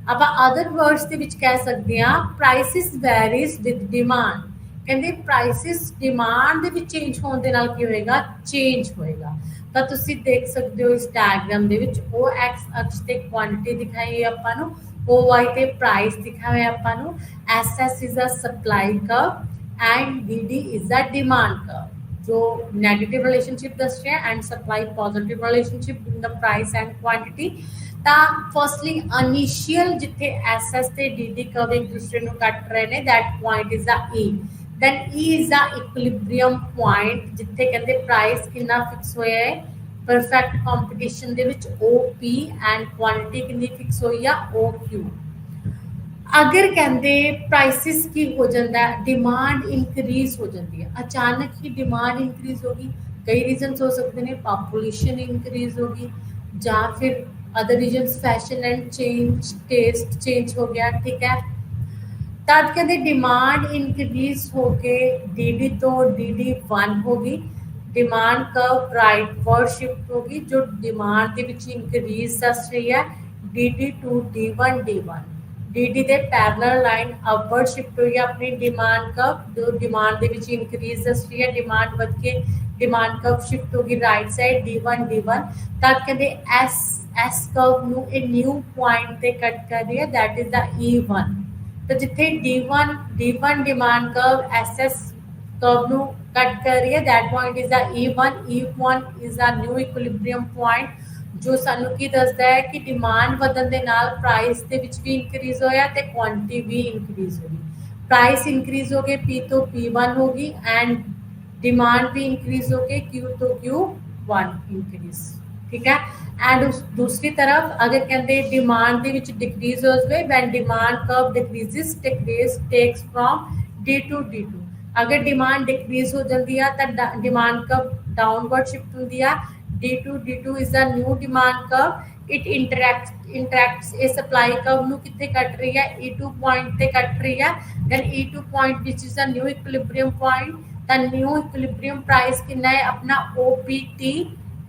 ਆਪਾਂ ਅਦਰ ਵਰਡਸ ਦੇ ਵਿੱਚ ਕਹਿ ਸਕਦੇ ਹਾਂ ਪ੍ਰਾਈਸਿਸ ਵੈਰੀਜ਼ ਵਿਦ ਡਿਮਾਂਡ। ਕਹਿੰਦੇ ਪ੍ਰਾਈਸਿਸ ਡਿਮਾਂਡ ਦੇ ਵਿੱਚ ਚੇਂਜ ਹੋਣ ਦੇ ਨਾਲ ਕੀ ਹੋਏਗਾ, ਚੇਂਜ ਹੋਏਗਾ। ਤਾਂ ਤੁਸੀਂ ਦੇਖ ਸਕਦੇ ਹੋ ਇਸ ਡਾਇਗਰਾਮ ਦੇ ਵਿੱਚ ਉਹ ਐਕਸ ਅਕਸ਼ ਤੇ ਕੁਆਂਟੀਟੀ ਦਿਖਾਈ ਹੈ ਆਪਾਂ ਨੂੰ, ओ वाई पे प्राइस दिखा है अपन S S is a supply curve and D D is a demand curve, जो नेगेटिव रिलेशनशिप दस रहे हैं and supply positive relationship in the price and quantity. ਤਾਂ ਫਸਟਲੀ ਇਨੀਸ਼ੀਅਲ ਜਿੱਥੇ ਐਸ ਐਸ ਤੇ ਡੀ ਡੀ ਕਰਵ ਇੱਕ ਦੂਸਰੇ ਨੂੰ ਕੱਟ ਰਹੇ ਨੇ that point is a E, then E is a equilibrium point ਜਿੱਥੇ ਕਹਿੰਦੇ ਪ੍ਰਾਈਸ ਕਿੰਨਾ ਫਿਕਸ ਹੋਇਆ ਹੈ perfect competition they which OP and quantity कितनी फिक्स हुई आ OQ। अगर कहते प्राइसिस की हो जाता है डिमांड इनक्रीज हो जाती है, अचानक ही डिमांड इनक्रीज होगी, कई रीजनस हो सकते हैं, पॉपुलेशन इनक्रीज होगी या फिर other reasons fashion and change taste change हो गया, ठीक है। तब कहते डिमांड इनक्रीज होके DD तो DD1 होगी, डिमांड कर्व राइटवर्ड शिफ्ट होगी, जो डिमांड के विच इंक्रीज दस रही है DD to D1 D1, DD दे पैरेलल लाइन अपवर्ड शिफ्ट हुई है अपनी डिमांड कर्व, जो डिमांड के विच इंक्रीज दस रही है डिमांड बढ़ के डिमांड कर्व शिफ्ट होगी राइट साइड D1 D1। तब कहते एस कर्व नू एक न्यू पॉइंट ते कट कर रही है दैट इज द E1। तो जिथे D1 demand curve SS curve नू कट कर रही है that point is the E1। E1 is a new equilibrium point जो सानू की दसदा है कि डिमांड ਵਧਣ ਦੇ ਨਾਲ ਪ੍ਰਾਈਸ ਦੇ ਵਿੱਚ ਵੀ ਇਨਕਰੀਜ਼ ਹੋਇਆ ਤੇ ਕੁਆਂਟੀਟੀ ਵੀ ਇਨਕਰੀਜ਼ ਹੋਈ। ਪ੍ਰਾਈਸ ਇਨਕਰੀਜ਼ ਹੋ ਗਏ P ਤੋਂ P1 ਹੋਗੀ ਐਂਡ डिमांड भी इंक्रीज होके Q तो Q1 इंक्रीज, ठीक है। एंड दूसरी तरफ अगर कहते डिमांड के विच डिक्रीज हो जाए when demand curve decreases takes from D to D2। अगर डिमांड डिक्रीज हो जाती है तो डिमांड कर्व डाउनवर्ड शिफ्ट होती है D2 is a new demand curve. It interacts a supply curve ਨੂੰ ਕਿੱਥੇ ਕੱਟ ਰਹੀ ਹੈ E2 point ਤੇ ਕੱਟ ਰਹੀ ਹੈ then E2 point which is a new equilibrium point the new equilibrium price कितना है अपना OPT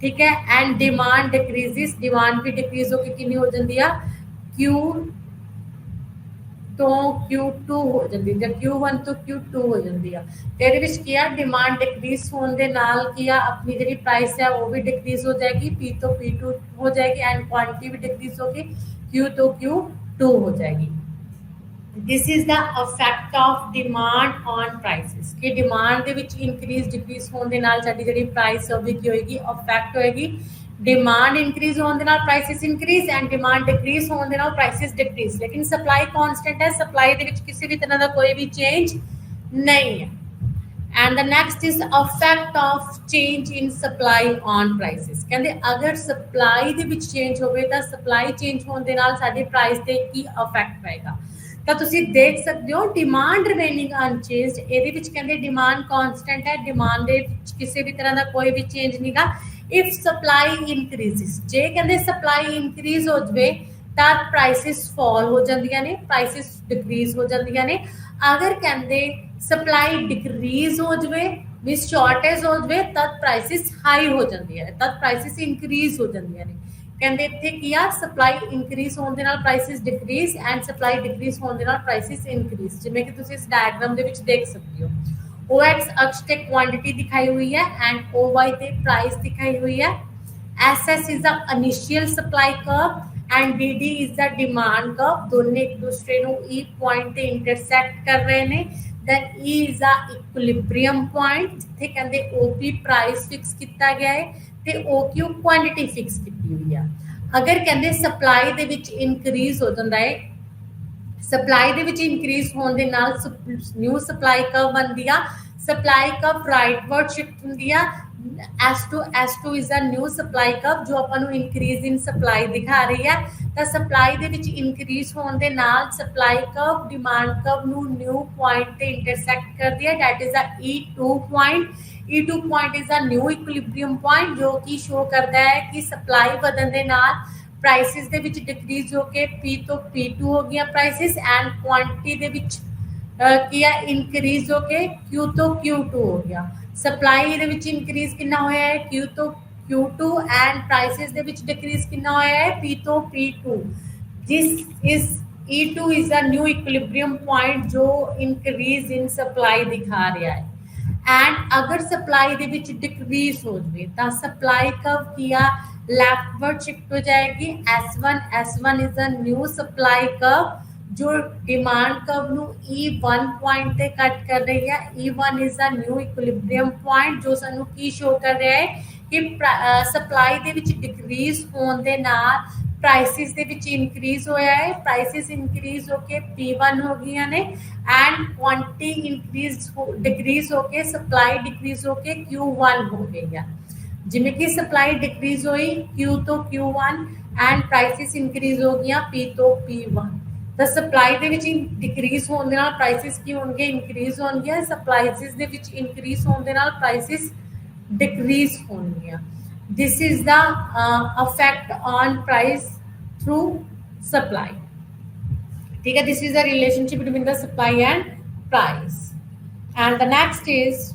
ठीक है and demand decreases demand भी decrease होके कितनी हो जाती है Q तो Q2 हो जाती है Q1 तो Q2 हो जाती है ਤੇ ਇਹਦੇ ਵਿੱਚ ਕੀ ਆ ਡਿਮਾਂਡ ਡਿਕਰੀਜ਼ ਹੋਣ ਦੇ ਨਾਲ ਕੀ ਆ ਆਪਣੀ ਜਿਹੜੀ ਪ੍ਰਾਈਸ ਹੈ ਉਹ ਵੀ ਡਿਕਰੀਜ਼ ਹੋ ਜਾਏਗੀ P ਤੋਂ P2 ਹੋ ਜਾਏਗੀ ਐਂਡ ਕੁਆਂਟੀਟੀ ਵੀ ਡਿਕਰੀਜ਼ ਹੋ ਕੇ Q ਤੋਂ Q2 ਹੋ ਜਾਏਗੀ this is the effect of demand on prices ਕਿ ਡਿਮਾਂਡ ਦੇ ਵਿੱਚ ਇਨਕਰੀਜ਼ ਡਿਕਰੀਜ਼ ਹੋਣ ਦੇ ਨਾਲ ਸਾਡੀ ਜਿਹੜੀ ਪ੍ਰਾਈਸ ਉਹ ਵੀ ਕੀ ਹੋਏਗੀ ਅਫੈਕਟ ਹੋਏਗੀ डिमांड इंक्रीज होने नाल prices increase and demand decrease होने नाल प्राइसेस डिक्रीज लेकिन सप्लाई कांस्टेंट है सप्लाई दे विच किसी भी तरह का कोई भी चेंज नहीं है and the next is affect of change in supply on prices कहंदे अगर सप्लाई दे विच चेंज होवे तां सप्लाई चेंज होने दे नाल साडी प्राइस ते की अफेक्ट पएगा ਤਾਂ ਤੁਸੀਂ ਦੇਖ ਸਕਦੇ ਹੋ ਡਿਮਾਂਡ ਰਿਮੇਨਿੰਗ ਅਨਚੇਂਜਡ ਇਹਦੇ ਵਿੱਚ ਕਹਿੰਦੇ ਡਿਮਾਂਡ ਕਾਂਸਟੈਂਟ ਹੈ ਡਿਮਾਂਡ ਦੇ ਵਿੱਚ ਕਿਸੇ ਵੀ ਤਰ੍ਹਾਂ ਦਾ ਕੋਈ ਵੀ ਚੇਂਜ ਨਹੀਂਗਾ ਇਫ ਸਪਲਾਈ ਇਨਕਰੀਜ਼ਸ ਜੇ ਕਹਿੰਦੇ ਸਪਲਾਈ ਇਨਕਰੀਜ਼ ਹੋ ਜਵੇ ਤਾਂ ਪ੍ਰਾਈਸਿਸ ਫਾਲ ਹੋ ਜਾਂਦੀਆਂ ਨੇ ਪ੍ਰਾਈਸਿਸ ਡਿਕਰੀਜ਼ ਹੋ ਜਾਂਦੀਆਂ ਨੇ ਅਗਰ ਕਹਿੰਦੇ ਸਪਲਾਈ ਡਿਕਰੀਜ਼ ਹੋ ਜਵੇ ਵੀ ਸ਼ਾਰਟੇਜ ਹੋ ਜਵੇ ਤਦ ਪ੍ਰਾਈਸਿਸ ਹਾਈ ਹੋ ਜਾਂਦੀਆਂ ਨੇ ਤਦ ਪ੍ਰਾਈਸਿਸ ਇਨਕਰੀਜ਼ ਹੋ ਜਾਂਦੀਆਂ ਨੇ ਕਹਿੰਦੇ ਇੱਥੇ ਕੀ ਆ ਸਪਲਾਈ ਇਨਕਰੀਜ਼ ਹੋਣ ਦੇ ਨਾਲ prices decrease and supply decrease ਹੋਣ ਦੇ ਨਾਲ ਪ੍ਰਾਈਸਿਸ ਇਨਕਰੀਜ਼ ਜਿਵੇਂ ਕਿ ਤੁਸੀਂ ਇਸ ਡਾਇਗਰਾਮ ਦੇ ਵਿੱਚ ਦੇਖ ਸਕਦੇ ਹੋ OX ਅਕਸ਼ ਤੇ ਕੁਆਂਟੀਟੀ ਦਿਖਾਈ ਹੋਈ ਹੈ ਐਂਡ OY ਤੇ ਪ੍ਰਾਈਸ ਦਿਖਾਈ ਹੋਈ ਹੈ SS is the initial supply curve and DD is the demand curve ਦੋਨੇ ਇੱਕ ਦੂਸਰੇ ਨੂੰ E ਪੁਆਇੰਟ ਤੇ ਇੰਟਰਸੈਕਟ ਕਰ ਰਹੇ ਨੇ then E is the equilibrium point ਜਿੱਥੇ ਕਹਿੰਦੇ OP ਪ੍ਰਾਈਸ ਫਿਕਸ ਕੀਤਾ ਗਿਆ ਹੈ ਤੇ OQ ਕੁਆਂਟੀਟੀ ਫਿਕਸ ਕੀਤੀ ਹੋਈ ਆ ਅਗਰ ਕਹਿੰਦੇ ਸਪਲਾਈ ਦੇ ਵਿੱਚ ਇਨਕਰੀਜ਼ ਹੋ ਜਾਂਦਾ ਹੈ ਸਪਲਾਈ ਦੇ ਵਿੱਚ ਇਨਕਰੀਜ਼ ਹੋਣ ਦੇ ਨਾਲ ਨਿਊ ਸਪਲਾਈ ਕਰਵ ਬਣਦੀ ਆ ਸਪਲਾਈ ਕਰਵ ਰਾਈਟਵਰਡ ਸ਼ਿਫਟ ਹੁੰਦੀ ਆ S2 is a new supply curve ਜੋ ਆਪਾਂ ਨੂੰ ਇਨਕਰੀਜ਼ ਇਨ ਸਪਲਾਈ ਦਿਖਾ ਰਹੀ ਹੈ ਤਾਂ ਸਪਲਾਈ ਦੇ ਵਿੱਚ ਇਨਕਰੀਜ਼ ਹੋਣ ਦੇ ਨਾਲ ਸਪਲਾਈ ਕਰਵ ਡਿਮਾਂਡ ਕਰਵ ਨੂੰ ਨਿਊ ਪੁਆਇੰਟ ਤੇ ਇੰਟਰਸੈਕਟ ਕਰਦੀ ਹੈ that is a E2 point E2 point is a new equilibrium point ਜੋ ਕਿ ਸ਼ੋ ਕਰਦਾ ਹੈ ਕਿ ਸਪਲਾਈ ਵਧਣ ਦੇ ਨਾਲ ਪ੍ਰਾਈਸਿਸ ਦੇ ਵਿੱਚ ਡਿਕਰੀਜ਼ ਹੋ ਕੇ P ਤੋਂ P2 ਹੋ ਗਿਆ ਪ੍ਰਾਈਸਿਸ ਐਂਡ ਕੁਆਂਟੀਟੀ ਦੇ ਵਿੱਚ ਕੀ ਹੈ ਇਨਕਰੀਜ਼ ਹੋ ਕੇ Q ਤੋਂ Q2 ਹੋ ਗਿਆ ਸਪਲਾਈ ਦੇ ਵਿੱਚ ਇਨਕਰੀਜ਼ ਕਿੰਨਾ ਹੋਇਆ ਹੈ Q ਤੋਂ Q2 ਐਂਡ ਪ੍ਰਾਈਸਿਸ ਦੇ ਵਿੱਚ ਡਿਕਰੀਜ਼ ਕਿੰਨਾ ਹੋਇਆ ਹੈ P ਤੋਂ P2 this is E2 is a new equilibrium point ਜੋ ਇਨਕਰੀਜ਼ ਇਨ ਸਪਲਾਈ ਦਿਖਾ ਰਿਹਾ ਹੈ ਐਂਡ ਅਗਰ ਸਪਲਾਈ ਦੇ ਵਿੱਚ ਡਿਕਰੀਜ਼ ਹੋ ਜਾਵੇ ਤਾਂ ਸਪਲਾਈ ਕਰਵ ਕੀ ਆ ਲੈਫਟਵਰਡ ਸ਼ਿਫਟ ਹੋ ਜਾਏਗੀ S1 is a new supply curve जो डिमांड कर्व ਨੂੰ E1 ਪੁਆਇੰਟ ਤੇ ਕੱਟ ਕਰ ਰਹੀ ਹੈ E1 is a new equilibrium point ਜੋ ਸਾਨੂੰ ਕੀ ਸ਼ੋ ਕਰ ਰਿਹਾ ਹੈ ਕਿ ਸਪਲਾਈ ਦੇ ਵਿੱਚ ਡਿਕਰੀਜ਼ ਹੋਣ ਦੇ ਨਾਲ ਪ੍ਰਾਈਸਿਸ ਦੇ ਵਿੱਚ ਇਨਕਰੀਜ਼ ਹੋਇਆ ਹੈ ਪ੍ਰਾਈਸਿਸ ਇਨਕਰੀਜ਼ ਹੋ ਕੇ P1 ਹੋ ਗਈਆਂ ਨੇ ਐਂਡ ਕੁਆਂਟੀਟੀ ਇਨਕਰੀਜ਼ ਡਿਕਰੀਜ਼ ਹੋ ਕੇ ਸਪਲਾਈ ਡਿਕਰੀਜ਼ ਹੋ ਕੇ Q1 ਹੋ ਗਈ ਹੈ ਜਿਵੇਂ ਕਿ ਸਪਲਾਈ ਡਿਕਰੀਜ਼ ਹੋਈ Q ਤੋਂ Q1 ਐਂਡ ਪ੍ਰਾਈਸਿਸ ਇਨਕਰੀਜ਼ ਹੋ ਗਈਆਂ P ਤੋਂ P1 ਤਾਂ ਸਪਲਾਈ ਦੇ ਵਿੱਚ ਡਿਕਰੀਜ਼ ਹੋਣ ਦੇ ਨਾਲ ਪ੍ਰਾਈਸਿਸ ਕੀ ਹੋਣਗੇ ਇਨਕਰੀਜ਼ ਹੋਣਗੀਆਂ ਸਪਲਾਈਸਿਸ ਦੇ ਵਿੱਚ ਇਨਕਰੀਜ਼ ਹੋਣ ਦੇ ਨਾਲ ਪ੍ਰਾਈਸਿਸ ਡਿਕਰੀਜ਼ ਹੋਣਗੀਆਂ this is the effect on price through supply ठीक है this is the relationship between the supply and price and the next is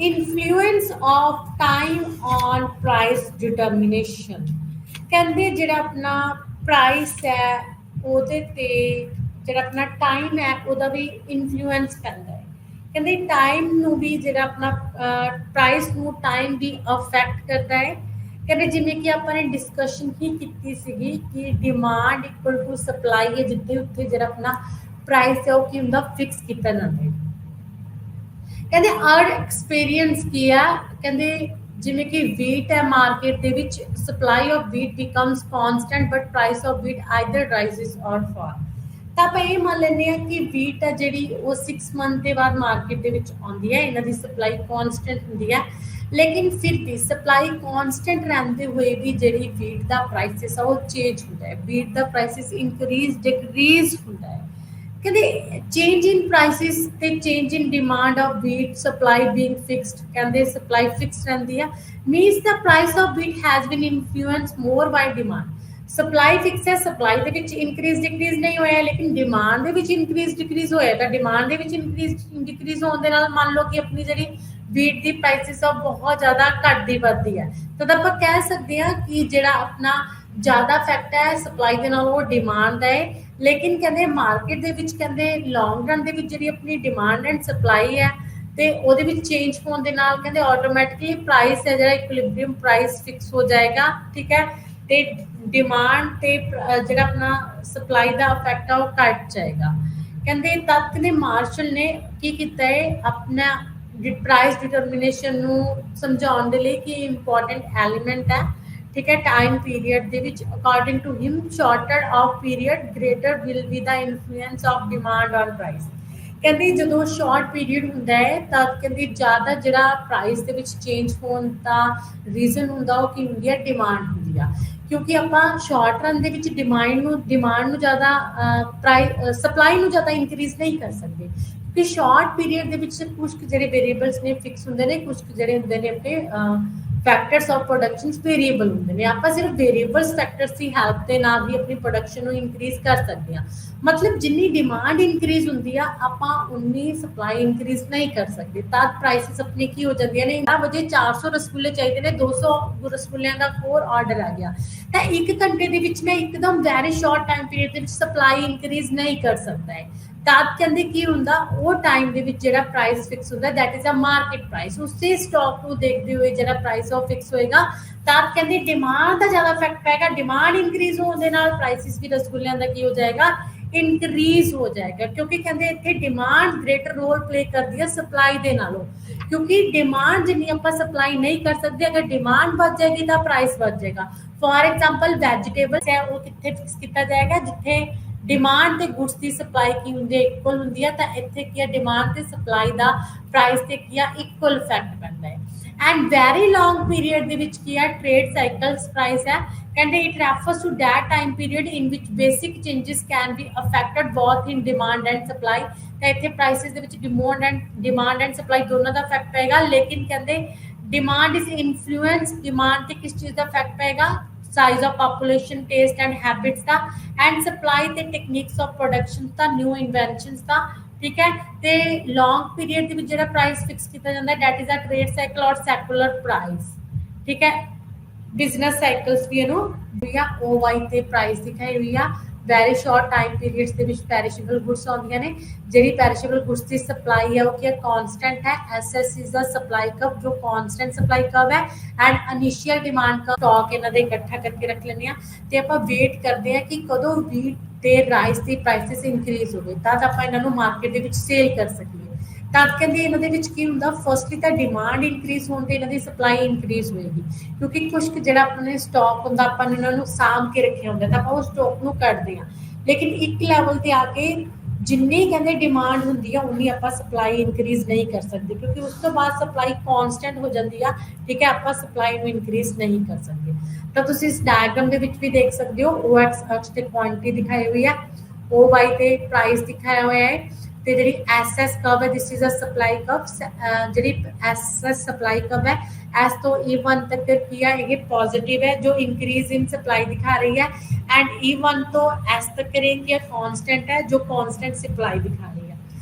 influence of time on price determination ਕਹਿੰਦੇ ਜਿਹੜਾ ਆਪਣਾ ਪ੍ਰਾਈਸ ਹੈ ਉਹਦੇ ਤੇ ਜਿਹੜਾ ਆਪਣਾ ਟਾਈਮ ਹੈ ਉਹਦਾ ਵੀ ਇਨਫਲੂਐਂਸ ਕਰਦਾ ਹੈ ਕਹਿੰਦੇ ਟਾਈਮ ਨੂੰ ਵੀ ਜਿਹੜਾ ਆਪਣਾ ਪ੍ਰਾਈਸ ਨੂੰ ਟਾਈਮ ਵੀ ਅਫੈਕਟ ਕਰਦਾ ਹੈ ਕਹਿੰਦੇ ਜਿਵੇਂ ਕਿ ਆਪਾਂ ਨੇ ਡਿਸਕਸ਼ਨ ਹੀ ਕੀਤੀ ਸੀਗੀ ਕਿ ਡਿਮਾਂਡ ਇਕੁਅਲ ਟੂ ਸਪਲਾਈ ਹੈ ਜਿੱਥੇ ਉੱਥੇ ਜਿਹੜਾ ਆਪਣਾ ਪ੍ਰਾਈਸ ਹੈ ਉਹ ਕੀ ਹੁੰਦਾ ਫਿਕਸ ਕੀਤਾ ਜਾਂਦਾ ਹੈ ਕਹਿੰਦੇ ਆਰ ਐਕਸਪੀਰੀਅੰਸ ਕੀ ਆ ਕਹਿੰਦੇ ਜਿਵੇਂ ਕਿ ਵੀਟ ਹੈ ਮਾਰਕੀਟ ਦੇ ਵਿੱਚ supply of wheat becomes constant but price of wheat either rises or fall ਤਾਂ ਆਪਾਂ ਇਹ ਮੰਨ ਲੈਂਦੇ ਹਾਂ ਕਿ ਵੀਟ ਹੈ ਜਿਹੜੀ ਉਹ 6 ਮੰਥ ਦੇ ਬਾਅਦ ਮਾਰਕੀਟ ਦੇ ਵਿੱਚ ਆਉਂਦੀ ਹੈ ਇਹਨਾਂ ਦੀ ਸਪਲਾਈ ਕਨਸਟੈਂਟ ਹੁੰਦੀ ਹੈ ਲੇਕਿਨ ਫਿਰ ਵੀ ਸਪਲਾਈ ਕਨਸਟੈਂਟ ਰਹਿੰਦੇ ਹੋਏ ਵੀ ਜਿਹੜੀ ਵੀਟ ਦਾ ਪ੍ਰਾਈਸਿਸ ਆ ਉਹ ਚੇਂਜ ਹੁੰਦਾ ਹੈ ਵੀਟ ਦਾ ਪ੍ਰਾਈਸਿਸ ਇਨਕਰੀਜ਼ ਡਿਕਰੀਜ਼ ਹੁੰਦਾ ਹੈ ਕਹਿੰਦੇ ਚੇਂਜ ਇਨ ਪ੍ਰਾਈਸਿਸ ਤੇ change in demand of wheat supply being fixed, ਕਹਿੰਦੇ ਸਪਲਾਈ ਫਿਕਸ ਰਹਿੰਦੀ ਆ, means the price of wheat has been influence more by demand. Supply fix ਹੈ, ਸਪਲਾਈ ਦੇ ਵਿੱਚ ਇਨਕਰੀਜ਼ ਡਿਕਰੀਜ਼ ਨਹੀਂ ਹੋਇਆ, ਲੇਕਿਨ ਡਿਮਾਂਡ ਦੇ ਵਿੱਚ ਇਨਕਰੀਜ਼ ਡਿਕਰੀਜ਼ ਹੋਇਆ। ਤਾਂ ਡਿਮਾਂਡ ਦੇ ਵਿੱਚ ਇਨਕਰੀਜ਼ ਡਿਕਰੀਜ਼ ਹੋਣ ਦੇ ਨਾਲ ਮੰਨ ਲਓ ਕਿ ਆਪਣੀ ਜਿਹੜੀ wheat ਦੀ ਪ੍ਰਾਈਸਿਸ ਆ ਬਹੁਤ ਜ਼ਿਆਦਾ ਘਟਦੀ ਵੱਧਦੀ ਹੈ, ਤਾਂ ਆਪਾਂ ਕਹਿ ਸਕਦੇ ਹਾਂ ਕਿ ਜਿਹੜਾ ਆਪਣਾ ਜ਼ਿਆਦਾ ਫੈਕਟ ਹੈ ਸਪਲਾਈ ਦੇ ਨਾਲ ਉਹ ਡਿਮਾਂਡ ਦਾ ਹੈ। ਲੇਕਿਨ ਕਹਿੰਦੇ ਮਾਰਕੀਟ ਦੇ ਵਿੱਚ ਕਹਿੰਦੇ ਲੌਂਗ ਰਨ ਦੇ ਵਿੱਚ ਜਿਹੜੀ ਆਪਣੀ ਡਿਮਾਂਡ ਐਂਡ ਸਪਲਾਈ ਹੈ ਤੇ ਉਹਦੇ ਵਿੱਚ ਚੇਂਜ ਹੋਣ ਦੇ ਨਾਲ ਕਹਿੰਦੇ ਆਟੋਮੈਟਿਕਲੀ ਪ੍ਰਾਈਸ ਹੈ ਜਿਹੜਾ ਇਕੁਇਲਿਬਰੀਅਮ ਪ੍ਰਾਈਸ ਫਿਕਸ ਹੋ ਜਾਏਗਾ, ਠੀਕ ਹੈ। ਤੇ ਡਿਮਾਂਡ ਤੇ ਜਿਹੜਾ ਆਪਣਾ ਸਪਲਾਈ ਦਾ ਇਫੈਕਟ ਆ ਉਹ ਘਟ ਜਾਏਗਾ। ਕਹਿੰਦੇ ਤਦ ਨੇ ਮਾਰਸ਼ਲ ਨੇ ਕੀ ਕੀਤਾ ਹੈ ਆਪਣਾ ਪ੍ਰਾਈਸ ਡਿਟਰਮੀਨੇਸ਼ਨ ਨੂੰ ਸਮਝਾਉਣ ਦੇ ਲਈ ਕਿ ਇੰਪੋਰਟੈਂਟ ਐਲੀਮੈਂਟ ਹੈ, ठीक है। टाइम पीरियड ਦੇ ਵਿੱਚ according to him shorter of period greater will be the influence of demand on price. ਕਹਿੰਦੀ ਜਦੋਂ ਸ਼ਾਰਟ ਪੀਰੀਅਡ ਹੁੰਦਾ ਹੈ ਤਾਂ ਕਹਿੰਦੀ ਜ਼ਿਆਦਾ ਜਿਹੜਾ ਪ੍ਰਾਈਸ ਦੇ ਵਿੱਚ ਚੇਂਜ ਹੋਣ ਦਾ ਰੀਜ਼ਨ ਹੁੰਦਾ ਉਹ ਕੀ ਹੁੰਦੀ ਹੈ, ਡਿਮਾਂਡ ਹੁੰਦੀ ਆ। ਕਿਉਂਕਿ ਆਪਾਂ ਸ਼ਾਰਟ ਰਨ ਦੇ ਵਿੱਚ ਡਿਮਾਂਡ ਨੂੰ ਜ਼ਿਆਦਾ ਸਪਲਾਈ ਨੂੰ ਜ਼ਿਆਦਾ ਇਨਕਰੀਜ਼ ਨਹੀਂ ਕਰ ਸਕਦੇ, ਕਿ ਸ਼ਾਰਟ ਪੀਰੀਅਡ ਦੇ ਵਿੱਚ ਕੁਝ ਜਿਹੜੇ ਵੇਰੀਏਬਲਸ ਨੇ ਫਿਕਸ ਹੁੰਦੇ ਨੇ, ਕੁਝ ਜਿਹੜੇ ਹੁੰਦੇ ਨੇ ਆਪਣੇ ਫੈਕਟਰਸ ਆਫ ਪ੍ਰੋਡਕਸ਼ਨਸ ਵੇਰੀਏਬਲ ਹੁੰਦੇ ਨੇ। ਆਪਾਂ ਸਿਰਫ ਵੇਰੀਏਬਲਸ ਫੈਕਟਰਸ ਦੀ ਹੈਲਪ ਦੇ ਨਾਲ ਹੀ ਆਪਣੀ ਪ੍ਰੋਡਕਸ਼ਨ ਨੂੰ ਇਨਕਰੀਜ਼ ਕਰ ਸਕਦੇ ਹਾਂ। ਮਤਲਬ ਜਿੰਨੀ ਡਿਮਾਂਡ ਇਨਕਰੀਜ਼ ਹੁੰਦੀ ਆ ਆਪਾਂ ਉਨੀ ਸਪਲਾਈ ਇਨਕਰੀਜ਼ ਨਹੀਂ ਕਰ ਸਕਦੇ, ਤਾਂ ਪ੍ਰਾਈਸਿਸ ਆਪਣੇ ਕੀ ਹੋ ਜਾਂਦੀਆਂ ਨੇ। 11 ਵਜੇ 400 ਰਸਗੁੱਲੇ ਚਾਹੀਦੇ ਨੇ, 200 ਰਸਗੁੱਲਿਆਂ ਦਾ ਹੋਰ ਆਰਡਰ ਆ ਗਿਆ, ਤਾਂ 1 ਘੰਟੇ ਦੇ ਵਿੱਚ ਮੈਂ ਇੱਕਦਮ ਵੈਰੀ ਸ਼ਾਰਟ ਟਾਈਮ ਪੀਰੀਅਡ ਦੇ ਵਿੱਚ ਸਪਲਾਈ ਇਨਕਰੀਜ਼ ਨਹੀਂ ਕਰ ਸਕਦਾ ਹੈ। ਤਦ ਕਹਿੰਦੇ ਕੀ ਹੁੰਦਾ, ਉਹ ਟਾਈਮ ਦੇ ਵਿੱਚ ਜਿਹੜਾ ਪ੍ਰਾਈਸ ਫਿਕਸ ਹੁੰਦਾ that is a market price. ਉਸੇ ਸਟਾਕ ਨੂੰ ਦੇਖਦੇ ਹੋਏ ਜਿਹੜਾ ਪ੍ਰਾਈਸ ਉਹ ਫਿਕਸ ਹੋਏਗਾ। ਤਦ ਕਹਿੰਦੇ ਡਿਮਾਂਡ ਦਾ ਜ਼ਿਆਦਾ ਇਫੈਕਟ ਪਏਗਾ, ਡਿਮਾਂਡ ਇਨਕਰੀਜ਼ ਹੋਣ ਦੇ ਨਾਲ ਪ੍ਰਾਈਸਿਸ ਵੀ ਰਸਗੁੱਲਿਆਂ ਦਾ ਕੀ ਹੋ ਜਾਏਗਾ, ਇਨਕਰੀਜ਼ ਹੋ ਜਾਏਗਾ। ਕਿਉਂਕਿ ਕਹਿੰਦੇ ਇੱਥੇ ਡਿਮਾਂਡ ਗ੍ਰੇਟਰ ਰੋਲ ਪਲੇ ਕਰਦੀ ਹੈ ਸਪਲਾਈ ਦੇ ਨਾਲੋਂ, ਕਿਉਂਕਿ ਡਿਮਾਂਡ ਜਿੰਨੀ ਆਪਾਂ ਸਪਲਾਈ ਨਹੀਂ ਕਰ ਸਕਦੇ, ਅਗਰ ਡਿਮਾਂਡ ਵੱਧ ਜਾਏਗੀ ਤਾਂ ਪ੍ਰਾਈਸ ਵੱਧ ਜਾਏਗਾ। ਫॉर एग्जांपल ਵੈਜੀਟੇਬਲਸ ਹੈ ਉਹ ਕਿੱਥੇ ਫਿਕਸ ਕੀਤਾ ਜਾਏਗਾ, ਜਿੱਥੇ ਡਿਮਾਂਡ ਤੇ ਗੁड्स ਦੀ ਸਪਲਾਈ ਕੀ ਹੁੰਦੀ ਹੈ, ਇਕੁਅਲ ਹੁੰਦੀ ਹੈ, ਤਾਂ ਇੱਥੇ ਕੀ ਹੈ ਡਿਮਾਂਡ ਤੇ ਸਪਲਾਈ ਦਾ ਪ੍ਰਾਈਸ ਤੇ ਕੀ ਆ ਇਕੁਅਲ ਇਫੈਕਟ ਪੈਂਦਾ ਹੈ। ਐਂਡ ਵੈਰੀ ਲੌਂਗ ਪੀਰੀਅਡ ਦੇ ਵਿੱਚ ਕੀ ਹੈ ਟ੍ਰੇਡ ਸਾਈਕਲਸ ਪ੍ਰਾਈਸ ਹੈ, ਕਹਿੰਦੇ it refers to that time period in which basic changes can be affected both in demand and supply. ਤਾਂ ਇੱਥੇ ਪ੍ਰਾਈਸਿਸ ਦੇ ਵਿੱਚ ਡਿਮਾਂਡ ਐਂਡ ਸਪਲਾਈ ਦੋਨਾਂ ਦਾ ਇਫੈਕਟ ਪਏਗਾ, ਲੇਕਿਨ ਕਹਿੰਦੇ ਡਿਮਾਂਡ ਇਜ਼ ਇਨਫਲੂਐਂਸ, ਡਿਮਾਂਡ ਤੇ ਕਿਸ ਚੀਜ਼ ਦਾ ਇਫੈਕਟ ਪਏਗਾ, size of population, taste and habits the, and supply ਤੇ techniques of production the, new inventions ਦਾ, ਠੀਕ ਹੈ। ਤੇ long period ਦੇ ਵਿੱਚ ਜਿਹੜਾ price fix ਕੀਤਾ ਜਾਂਦਾ that is a trade cycle or secular price, ਠੀਕ ਹੈ। business cycles ਵੀ ਇਹਨੂੰ OY ਤੇ price ਦਿਖਾਈ ਹੋਈ ਆ। ਵੈਰੀ ਸ਼ਾਰਟ ਟਾਈਮ ਪੀਰੀਅਡਸ ਦੇ ਵਿੱਚ ਪੈਰੀਸ਼ੇਬਲ ਗੁੱਡਸ ਆਉਂਦੀਆਂ ਨੇ, ਜਿਹੜੀ ਪੈਰੀਸ਼ੇਬਲ ਗੁੱਡਸ ਦੀ ਸਪਲਾਈ ਹੈ ਉਹ ਕੀ ਹੈ, ਕਾਂਸਟੈਂਟ ਹੈ। SS is the supply curve ਜੋ ਕਾਂਸਟੈਂਟ ਸਪਲਾਈ ਕਰਵ ਹੈ, and initial demand the stock ਇਹਨਾਂ ਦੇ ਇਕੱਠਾ ਕਰਕੇ ਰੱਖ ਲੈਂਦੇ ਆ ਤੇ ਆਪਾਂ ਵੇਟ ਕਰਦੇ ਆ ਕਿ ਕਦੋਂ ਵੀਟ ਤੇ ਰਾਈਸ ਦੀ ਪ੍ਰਾਈਸਿਸ ਇਨਕਰੀਜ਼ ਹੋਵੇ ਤਾਂ ਆਪਾਂ ਇਹਨਾਂ ਨੂੰ ਮਾਰਕੀਟ ਦੇ ਵਿੱਚ ਸੇਲ ਕਰ ਸਕੀਏ। ਤਾਂ ਕਹਿੰਦੇ ਇਹਨਾਂ ਦੇ ਵਿੱਚ ਕੀ ਹੁੰਦਾ, ਫਸਟਲੀ ਤਾਂ ਡਿਮਾਂਡ ਇਨਕਰੀਜ਼ ਹੋਣ ਤੇ ਇਹਨਾਂ ਦੀ ਸਪਲਾਈ ਇਨਕਰੀਜ਼ ਹੋਏਗੀ, ਕਿਉਂਕਿ ਕੁਝ ਜਿਹੜਾ ਆਪਣੇ ਸਟਾਕ ਹੁੰਦਾ ਆਪਾਂ ਇਹਨਾਂ ਨੂੰ ਸਾਂਭ ਕੇ ਰੱਖਿਆ ਹੁੰਦਾ ਤਾਂ ਆਪਾਂ ਉਹ ਸਟਾਕ ਨੂੰ ਕੱਢਦੇ ਆ। ਲੇਕਿਨ ਇੱਕ ਲੈਵਲ ਤੇ ਆ ਕੇ ਜਿੰਨੀ ਕਹਿੰਦੇ ਡਿਮਾਂਡ ਹੁੰਦੀ ਆ ਉਨੀ ਆਪਾਂ ਸਪਲਾਈ ਇਨਕਰੀਜ਼ ਨਹੀਂ ਕਰ ਸਕਦੇ, ਕਿਉਂਕਿ ਉਸ ਤੋਂ ਬਾਅਦ ਸਪਲਾਈ ਕਾਂਸਟੈਂਟ ਹੋ ਜਾਂਦੀ ਆ, ਠੀਕ ਹੈ। ਆਪਾਂ ਸਪਲਾਈ ਨੂੰ ਇਨਕਰੀਜ਼ ਨਹੀਂ ਕਰ ਸਕਦੇ। ਤਾਂ ਤੁਸੀਂ ਇਸ ਡਾਇਗਰਾਮ ਦੇ ਵਿੱਚ ਵੀ ਦੇਖ ਸਕਦੇ ਹੋ OX ਅਕਸ਼ ਤੇ ਕੁਆਂਟੀਟੀ ਦਿਖਾਈ ਹੋਈ ਹੈ, OY ਤੇ ਪ੍ਰਾਈਸ ਦਿਖਾਇਆ ਹੋਇਆ ਹੈ, ਤੇ ਜਿਹੜੀ SS ਕਰਵ ਹੈ this is a supply curve. ਜਿਹੜੀ SS ਸਪਲਾਈ ਕਰਵ ਹੈ S ਤੋਂ E1 ਤੱਕ ਕੀ ਹੈ ਇਹ ਪੋਜ਼ਿਟਿਵ ਹੈ ਜੋ ਇਨਕਰੀਜ਼ ਇਨ ਸਪਲਾਈ ਦਿਖਾ ਰਹੀ ਹੈ, ਐਂਡ E1 ਤੋਂ S ਤੱਕ ਕੀ ਹੈ ਕਾਂਸਟੈਂਟ ਹੈ ਜੋ ਕਾਂਸਟੈਂਟ ਸਪਲਾਈ ਦਿਖਾ ਰਹੀ ਹੈ।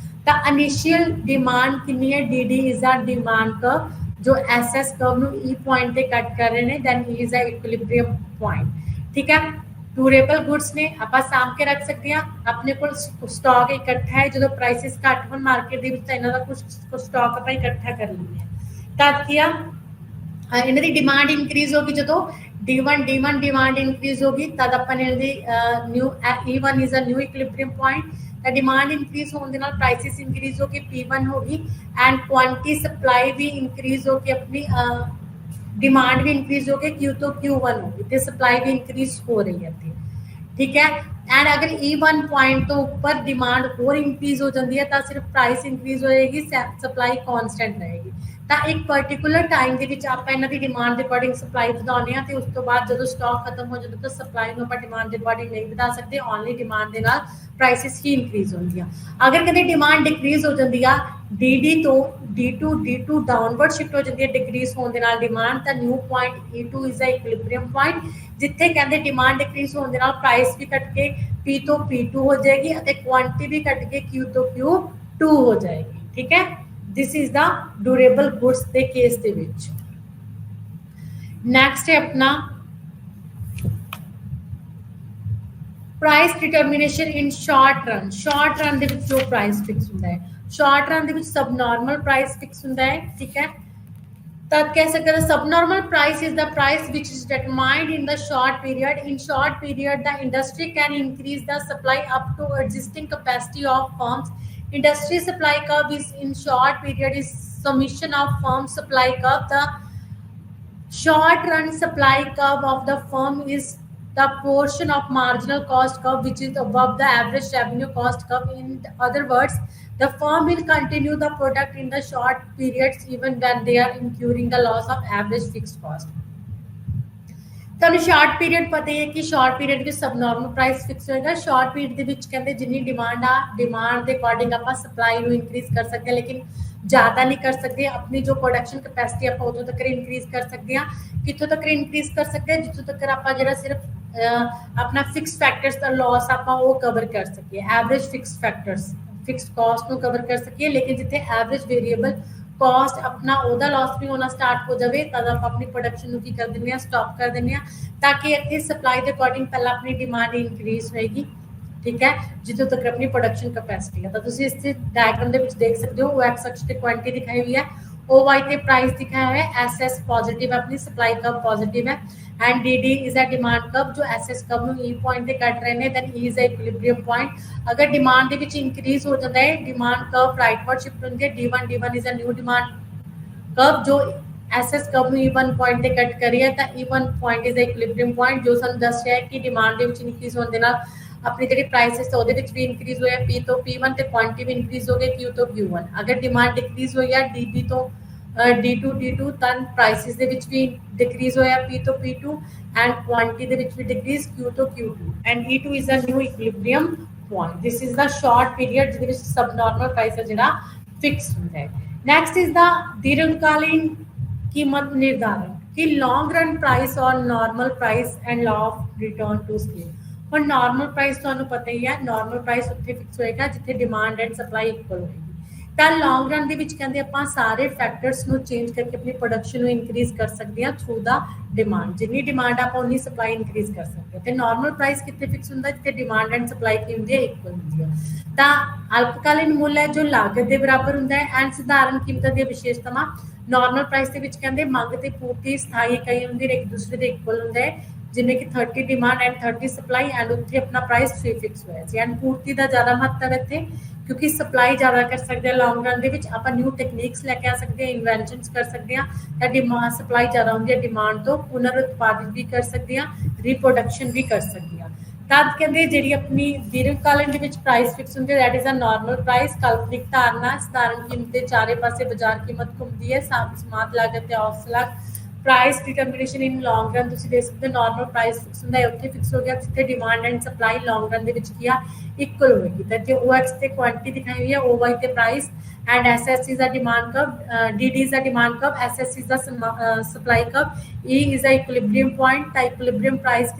ਤਾਂ ਇਨੀਸ਼ੀਅਲ ਡਿਮਾਂਡ ਕਿੰਨੀ ਹੈ, DD is a demand curve ਜੋ SS ਕਰਵ ਨੂੰ E ਪੁਆਇੰਟ ਤੇ ਕੱਟ ਕਰ ਰਹੇ ਨੇ, then E is a equilibrium point, ਠੀਕ ਹੈ। ਡਿਊਰੇਬਲ ਗੁੱਡਸ ਨੇ ਆਪਾਂ ਸਾਂਭ ਕੇ ਰੱਖ ਸਕਦੇ ਹਾਂ, ਆਪਣੇ ਕੋਲ ਸਟਾਕ ਇਕੱਠਾ ਹੈ, ਜਦੋਂ ਪ੍ਰਾਈਸਿਸ ਘੱਟ ਹੋਣ ਮਾਰਕੀਟ ਦੇ ਵਿੱਚ ਤਾਂ ਇਹਨਾਂ ਦਾ ਕੁਝ ਸਟਾਕ ਆਪਾਂ ਇਕੱਠਾ ਕਰ ਲੈਂਦੇ ਹਾਂ। ਤਦ ਕੀ ਆ ਇਹਨਾਂ ਦੀ ਡਿਮਾਂਡ ਇਨਕਰੀਜ਼ ਹੋਗੀ, ਜਦੋਂ D1 ਡਿਮਾਂਡ ਇਨਕਰੀਜ਼ ਹੋਗੀ ਤਦ ਆਪਾਂ ਇਹਨਾਂ ਦੀ new E1 is a new equilibrium point. ਤਾਂ ਡਿਮਾਂਡ ਇਨਕਰੀਜ਼ ਹੋਣ ਦੇ ਨਾਲ ਪ੍ਰਾਈਸਿਸ ਇਨਕਰੀਜ਼ ਹੋ ਕੇ P1 ਹੋਗੀ, ਐਂਡ ਕੁਆਂਟੀਟੀ ਸਪਲਾਈ ਵੀ ਇਨਕਰੀਜ਼ ਹੋ ਕੇ ਆਪਣੀ डिमांड भी इंक्रीज हो गई Q तो Q1 होगी तो सप्लाई भी इंक्रीज हो रही है, ठीक है। एंड अगर E1 पॉइंट तो ऊपर डिमांड और इंक्रीज हो जाती है तो सिर्फ प्राइस इंक्रीज होएगी, सप्लाई कांस्टेंट रहेगी। ਤਾਂ ਇੱਕ ਪਾਰਟਿਕੂਲਰ ਟਾਈਮ ਦੇ ਵਿੱਚ ਆਪਾਂ ਇਹਨਾਂ ਦੀ ਡਿਮਾਂਡ ਦੇ ਅਕੋਰਡਿੰਗ ਸਪਲਾਈ ਵਧਾਉਂਦੇ ਹਾਂ, ਤੇ ਉਸ ਤੋਂ ਬਾਅਦ ਜਦੋਂ ਸਟਾਕ ਖਤਮ ਹੋ ਜਾਂਦਾ ਤਾਂ ਸਪਲਾਈ ਨੂੰ ਆਪਾਂ ਡਿਮਾਂਡ ਦੇ ਅਕੋਰਡਿੰਗ ਨਹੀਂ ਵਧਾ ਸਕਦੇ, ਓਨਲੀ ਡਿਮਾਂਡ ਦੇ ਨਾਲ ਪ੍ਰਾਈਸਿਸ ਹੀ ਇਨਕਰੀਜ਼ ਹੁੰਦੀਆਂ। ਅਗਰ ਕਦੇ ਡਿਮਾਂਡ ਡਿਕਰੀਜ਼ ਹੋ ਜਾਂਦੀ ਆ, ਡੀ ਤੋਂ ਡੀ2 ਡਾਊਨਵਰਡ ਸ਼ਿਫਟ ਹੋ ਜਾਂਦੀ ਹੈ ਡਿਕਰੀਜ਼ ਹੋਣ ਦੇ ਨਾਲ ਡਿਮਾਂਡ, ਤਾਂ new point E2 is a equilibrium point, ਜਿੱਥੇ ਕਹਿੰਦੇ ਡਿਮਾਂਡ ਡਿਕਰੀਜ਼ ਹੋਣ ਦੇ ਨਾਲ ਪ੍ਰਾਈਸ ਵੀ ਘਟ ਕੇ P ਤੋਂ P2 ਹੋ ਜਾਏਗੀ ਅਤੇ ਕੁਆਂਟੀਟੀ ਵੀ ਘਟ ਕੇ Q ਤੋਂ Q2 ਹੋ ਜਾਏਗੀ। ਠੀਕ ਹੈ, ਦਿਸ ਇਜ਼ ਦਾ ਡਿਊਰੇਬਲ ਗੁड्स ਦੇ ਕੇਸ ਦੇ ਵਿੱਚ। ਨੈਕਸਟ ਹੈ ਆਪਣਾ ਪ੍ਰਾਈਸ ਡਿਟਰਮੀਨੇਸ਼ਨ ਇਨ ਸ਼ਾਰਟ ਰਨ। ਸ਼ਾਰਟ ਰਨ ਦੇ ਵਿੱਚ ਜੋ ਪ੍ਰਾਈਸ ਫਿਕਸ ਹੁੰਦਾ ਹੈ, ਸ਼ਾਰਟ ਰਨ ਦੇ ਵਿੱਚ ਸਬ ਨਾਰਮਲ ਪ੍ਰਾਈਸ ਫਿਕਸ ਹੁੰਦਾ ਹੈ। ਠੀਕ ਹੈ, ਤਾਂ कह सकते हैं subnormal price is the price which is determined in the short period. In short period, the industry can increase the supply up to existing capacity of firms. Industry supply curve is in short period is summation of firm supply curve. The short run supply curve of the firm is the portion of marginal cost curve which is above the average revenue cost curve. In other words, the firm will continue the product in the short periods even when they are incurring the loss of average fixed cost. ਤੁਹਾਨੂੰ short period ਪਤਾ ਹੀ ਹੈ ਕਿ short period ਵਿੱਚ ਸਬ normal price fix ਹੋਏਗਾ। Short period ਦੇ ਵਿੱਚ ਕਹਿੰਦੇ ਜਿੰਨੀ ਡਿਮਾਂਡ ਆ, ਡਿਮਾਂਡ ਦੇ ਅਕੋਰਡਿੰਗ ਆਪਾਂ ਸਪਲਾਈ ਨੂੰ ਇਨਕਰੀਜ਼ ਕਰ ਸਕਦੇ ਹਾਂ, ਲੇਕਿਨ ਜ਼ਿਆਦਾ ਨਹੀਂ ਕਰ ਸਕਦੇ। ਆਪਣੀ ਜੋ ਪ੍ਰੋਡਕਸ਼ਨ ਕੈਪੈਸਿਟੀ ਆਪਾਂ ਉਦੋਂ ਤੱਕ ਇਨਕਰੀਜ਼ ਕਰ ਸਕਦੇ ਹਾਂ। ਕਿੱਥੋਂ ਤੱਕ ਇਨਕਰੀਜ਼ ਕਰ ਸਕਦੇ ਹਾਂ? ਜਿੱਥੋਂ ਤੱਕ ਆਪਾਂ ਜਿਹੜਾ ਸਿਰਫ ਆਪਣਾ ਫਿਕਸ ਫੈਕਟਰਸ ਦਾ ਲਾਸ ਆਪਾਂ ਉਹ ਕਵਰ ਕਰ ਸਕੀਏ, average fix factors fixed cost ਨੂੰ ਕਵਰ ਕਰ ਸਕੀਏ। ਲੇਕਿਨ ਜਿੱਥੇ ਐਵਰੇਜ ਵੇਰੀਏਬਲ ਕਾਸਟ ਆਪਣਾ ਉਹਦਾ ਲਾਸ ਵੀ ਹੋਣਾ ਸਟਾਰਟ ਹੋ ਜਾਵੇ, ਤਦ ਆਪਾਂ ਆਪਣੀ ਪ੍ਰੋਡਕਸ਼ਨ ਨੂੰ ਕੀ ਕਰ ਦਿੰਦੇ ਹਾਂ, ਸਟਾਪ ਕਰ ਦਿੰਦੇ ਹਾਂ, ਤਾਂ ਕਿ ਇੱਥੇ ਸਪਲਾਈ ਦੇ ਅਕੋਰਡਿੰਗ ਪਹਿਲਾਂ ਆਪਣੀ ਡਿਮਾਂਡ ਇਨਕਰੀਜ਼ ਹੋਏਗੀ। ਠੀਕ ਹੈ, ਜਿੱਥੋਂ ਤੱਕ ਆਪਣੀ ਪ੍ਰੋਡਕਸ਼ਨ ਕੈਪੈਸਿਟੀ ਹੈ। ਤਾਂ ਤੁਸੀਂ ਇਸ ਡਾਇਗਰਾਮ ਦੇ ਵਿੱਚ ਦੇਖ ਸਕਦੇ ਹੋ, x ਅਕਸ਼ ਤੇ ਕੁਆਂਟੀਟੀ ਦਿਖਾਈ ਹੋਈ ਹੈ, OY ਤੇ ਪ੍ਰਾਈਸ ਦਿਖਾਇਆ ਹੋਇਆ ਹੈ, SS ਪੋਜ਼ਿਟਿਵ ਹੈ, ਆਪਣੀ ਸਪਲਾਈ ਕਰਵ ਪੋਜ਼ਿਟਿਵ ਹੈ, and DD is a demand curve जो SS curve ਨੂੰ E point ਤੇ ਕੱਟ ਰਹੇ ਨੇ, then E is a equilibrium point। ਅਗਰ ਡਿਮਾਂਡ ਦੇ ਵਿੱਚ ਇਨਕਰੀਜ਼ ਹੋ ਜਾਂਦਾ ਹੈ, ਡਿਮਾਂਡ ਕਰਵ ਰਾਈਟਵਰਡ ਸ਼ਿਫਟ ਹੁੰਦੀ ਹੈ, D1 is a new demand curve ਜੋ SS curve ਨੂੰ E1 point ਤੇ ਕੱਟ ਕਰੀ ਹੈ, ਤਾਂ E1 point is a equilibrium point ਜੋ ਸਾਨੂੰ ਦੱਸ ਰਿਹਾ ਹੈ ਕਿ ਡਿਮਾਂਡ ਦੇ ਵਿੱਚ ਇਨਕਰੀਜ਼ ਹੋਣ ਦੇ ਨਾਲ ਆਪਣੀ ਜਿਹੜੀ ਪ੍ਰਾਈਸਿਸ ਉਹਦੇ ਵਿੱਚ ਵੀ ਇਨਕਰੀਜ਼ ਹੋਇਆ, P ਤੋਂ P1 ਤੇ ਕੁਆਂਟੀਟੀ ਵੀ ਇਨਕਰੀਜ਼ ਹੋ ਗਈ, Q ਤੋਂ Q1। ਅਗਰ ਡਿਮਾਂਡ ਡਿਕਰੀਜ਼ ਹੋਈ ਹੈ DB ਤੋਂ D2 ਤਾਂ ਪ੍ਰਾਈਸਿਸ ਦੇ ਵਿੱਚ ਵੀ ਡਿਕਰੀਜ਼ ਹੋਇਆ, P ਤੋਂ P2 ਐਂਡ ਕੁਆਂਟੀਟੀ ਦੇ ਵਿੱਚ ਵੀ ਡਿਕਰੀਜ਼, Q ਤੋਂ Q2 and E2 is a new equilibrium point. This is the short period ਜਿਹਦੇ ਵਿੱਚ ਸਬ ਨਾਰਮਲ ਪ੍ਰਾਈਸ ਹੈ ਜਿਹੜਾ ਫਿਕਸ ਹੁੰਦਾ ਹੈ। ਨੈਕਸਟ ਇਜ਼ ਦਾ ਦੀਰਘਕਾਲੀਨ ਕੀਮਤ ਨਿਰਧਾਰਨ ਕਿ long run price or normal price and law of return to scale. ਹੁਣ ਨਾਰਮਲ ਪ੍ਰਾਈਸ ਤੁਹਾਨੂੰ ਪਤਾ ਹੀ ਹੈ, ਨਾਰਮਲ ਪ੍ਰਾਈਸ ਉੱਥੇ ਫਿਕਸ ਹੋਏਗਾ ਜਿੱਥੇ ਡਿਮਾਂਡ ਐਂਡ ਸਪਲਾਈ ਇਕੁਅਲ ਹੋਏਗੀ। ਤਾਂ ਲੌਂਗ ਰਨ ਦੇ ਵਿੱਚ ਕਹਿੰਦੇ ਆਪਾਂ ਸਾਰੇ ਫੈਕਟਰਸ ਨੂੰ ਚੇਂਜ ਕਰਕੇ ਆਪਣੀ ਪ੍ਰੋਡਕਸ਼ਨ ਨੂੰ ਇਨਕਰੀਜ਼ ਕਰ ਸਕਦੇ ਹਾਂ ਥਰੂ ਦਾ ਡਿਮਾਂਡ। ਜਿੰਨੀ ਡਿਮਾਂਡ ਆਪਾਂ ਉਨੀ ਸਪਲਾਈ ਇਨਕਰੀਜ਼ ਕਰ ਸਕਦੇ ਹਾਂ। ਤੇ ਨਾਰਮਲ ਪ੍ਰਾਈਸ ਕਿੱਥੇ ਫਿਕਸ ਹੁੰਦਾ? ਜਿੱਥੇ ਡਿਮਾਂਡ ਐਂਡ ਸਪਲਾਈ ਕੀ ਹੁੰਦੀ ਹੈ, ਇਕੁਅਲ ਹੁੰਦੀ ਹੈ। ਤਾਂ ਅਲਪਕਾਲੀਨ ਮੁੱਲ ਹੈ ਜੋ ਲਾਗਤ ਦੇ ਬਰਾਬਰ ਹੁੰਦਾ ਹੈ ਐਂਡ ਸਧਾਰਨ ਕੀਮਤਾਂ ਦੀਆਂ ਵਿਸ਼ੇਸ਼ਤਾਵਾਂ। ਨਾਰਮਲ ਪ੍ਰਾਈਸ ਦੇ ਵਿੱਚ ਕਹਿੰਦੇ ਮੰਗ ਤੇ ਪੂਰਤੀ ਸਥਾਈ ਇਕਾਈ ਹੁੰਦੀ ਹੈ, ਇੱਕ ਦੂਸਰੇ ਦੇ ਇਕੁਅਲ ਹੁੰਦਾ ਹੈ, ਜਿਵੇਂ ਕਿ 30 ਡਿਮਾਂਡ ਐਂਡ 30 ਸਪਲਾਈ ਐਂਡ ਉੱਥੇ ਆਪਣਾ ਪ੍ਰਾਈਸ 3 ਫਿਕਸ ਹੋਇਆ ਸੀ। ਐਂਡ ਪੂਰਤੀ ਦਾ ਜ਼ਿਆਦਾ ਮਹੱਤਵ ਇੱਥੇ ਕਿਉਂਕਿ ਸਪਲਾਈ ਜ਼ਿਆਦਾ ਕਰ ਸਕਦੇ ਹਾਂ। ਲੌਂਗ ਰਨ ਦੇ ਵਿੱਚ ਆਪਾਂ ਨਿਊ ਟੈਕਨੀਕਸ ਲੈ ਕੇ ਆ ਸਕਦੇ ਹਾਂ, ਇਨਵੈਂਸ਼ਨਸ ਕਰ ਸਕਦੇ ਹਾਂ, ਤਾਂ ਡਿਮਾਂਡ ਸਪਲਾਈ ਜ਼ਿਆਦਾ ਹੁੰਦੀ ਹੈ, ਡਿਮਾਂਡ ਤੋਂ ਪੁਨਰ ਉਤਪਾਦਿਤ ਵੀ ਕਰ ਸਕਦੇ ਹਾਂ, ਰੀਪਰੋਡਕਸ਼ਨ ਵੀ ਕਰ ਸਕਦੇ ਹਾਂ। ਤਦ ਕਹਿੰਦੇ ਜਿਹੜੀ ਆਪਣੀ ਦੀਰਘਕਾਲੀਨ ਦੇ ਵਿੱਚ ਪ੍ਰਾਈਸ ਫਿਕਸ ਹੁੰਦੀ ਹੈ, that is a normal price. ਕਾਲਪਨਿਕ ਧਾਰਨਾ ਸਧਾਰਨ ਕੀਮਤ ਦੇ ਚਾਰੇ ਪਾਸੇ ਬਾਜ਼ਾਰ ਕੀਮਤ ਘੁੰਮਦੀ ਹੈ, ਸਮਾਤ ਲਾਗਤ ਤੇ ਔਸਤ ਲਾਗਤ। ਪ੍ਰਾਈਸ ਡਿਟਰਮੀਨੇਸ਼ਨ ਇਨ ਲੌਂਗ ਰਨ ਤੁਸੀਂ ਦੇਖ ਸਕਦੇ ਹੋ, ਨਾਰਮਲ ਪ੍ਰਾਈਸ ਫਿਕਸ ਹੁੰਦਾ ਹੈ, ਉੱਥੇ ਫਿਕਸ ਹੋ ਗਿਆ ਜਿੱਥੇ demand and supply long run ਦੇ ਵਿੱਚ ਕੀ ਆ, ਇਕੁਅਲ ਹੋਏਗੀ। ਤਾਂ ਜੇ OX ਤੇ ਕੁਆਂਟੀਟੀ ਦਿਖਾਈ ਹੋਈ ਹੈ, OY ਤੇ price and SS is a demand curve, DD is a demand curve, SS is the supply curve, E is a equilibrium point. ਤਾਂ ਇਕੁਇਲਿਬਰੀਅਮ ਪ੍ਰਾਈਸ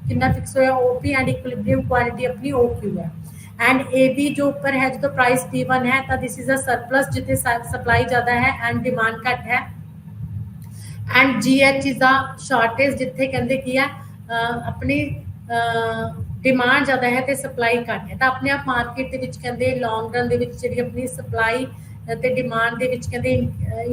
ਕਿੰਨਾ ਫਿਕਸ ਹੋਇਆ, OP ਐਂਡ ਇਕੁਇਲਿਬਰੀਅਮ ਕੁਆਂਟੀਟੀ ਆਪਣੀ OQ ਹੈ। And AB जो ऊपर है जो price D1 है, तो दिस इज अ सरप्लस जिथे सप्लाई ज्यादा है एंड डिमांड घट है। And GH is a shortage जिथे कहते की है अपनी डिमांड ज़्यादा है तो सप्लाई घट है। तो अपने आप मार्केट के कहते लॉन्ग रन जी अपनी सप्लाई तो डिमांड के कहते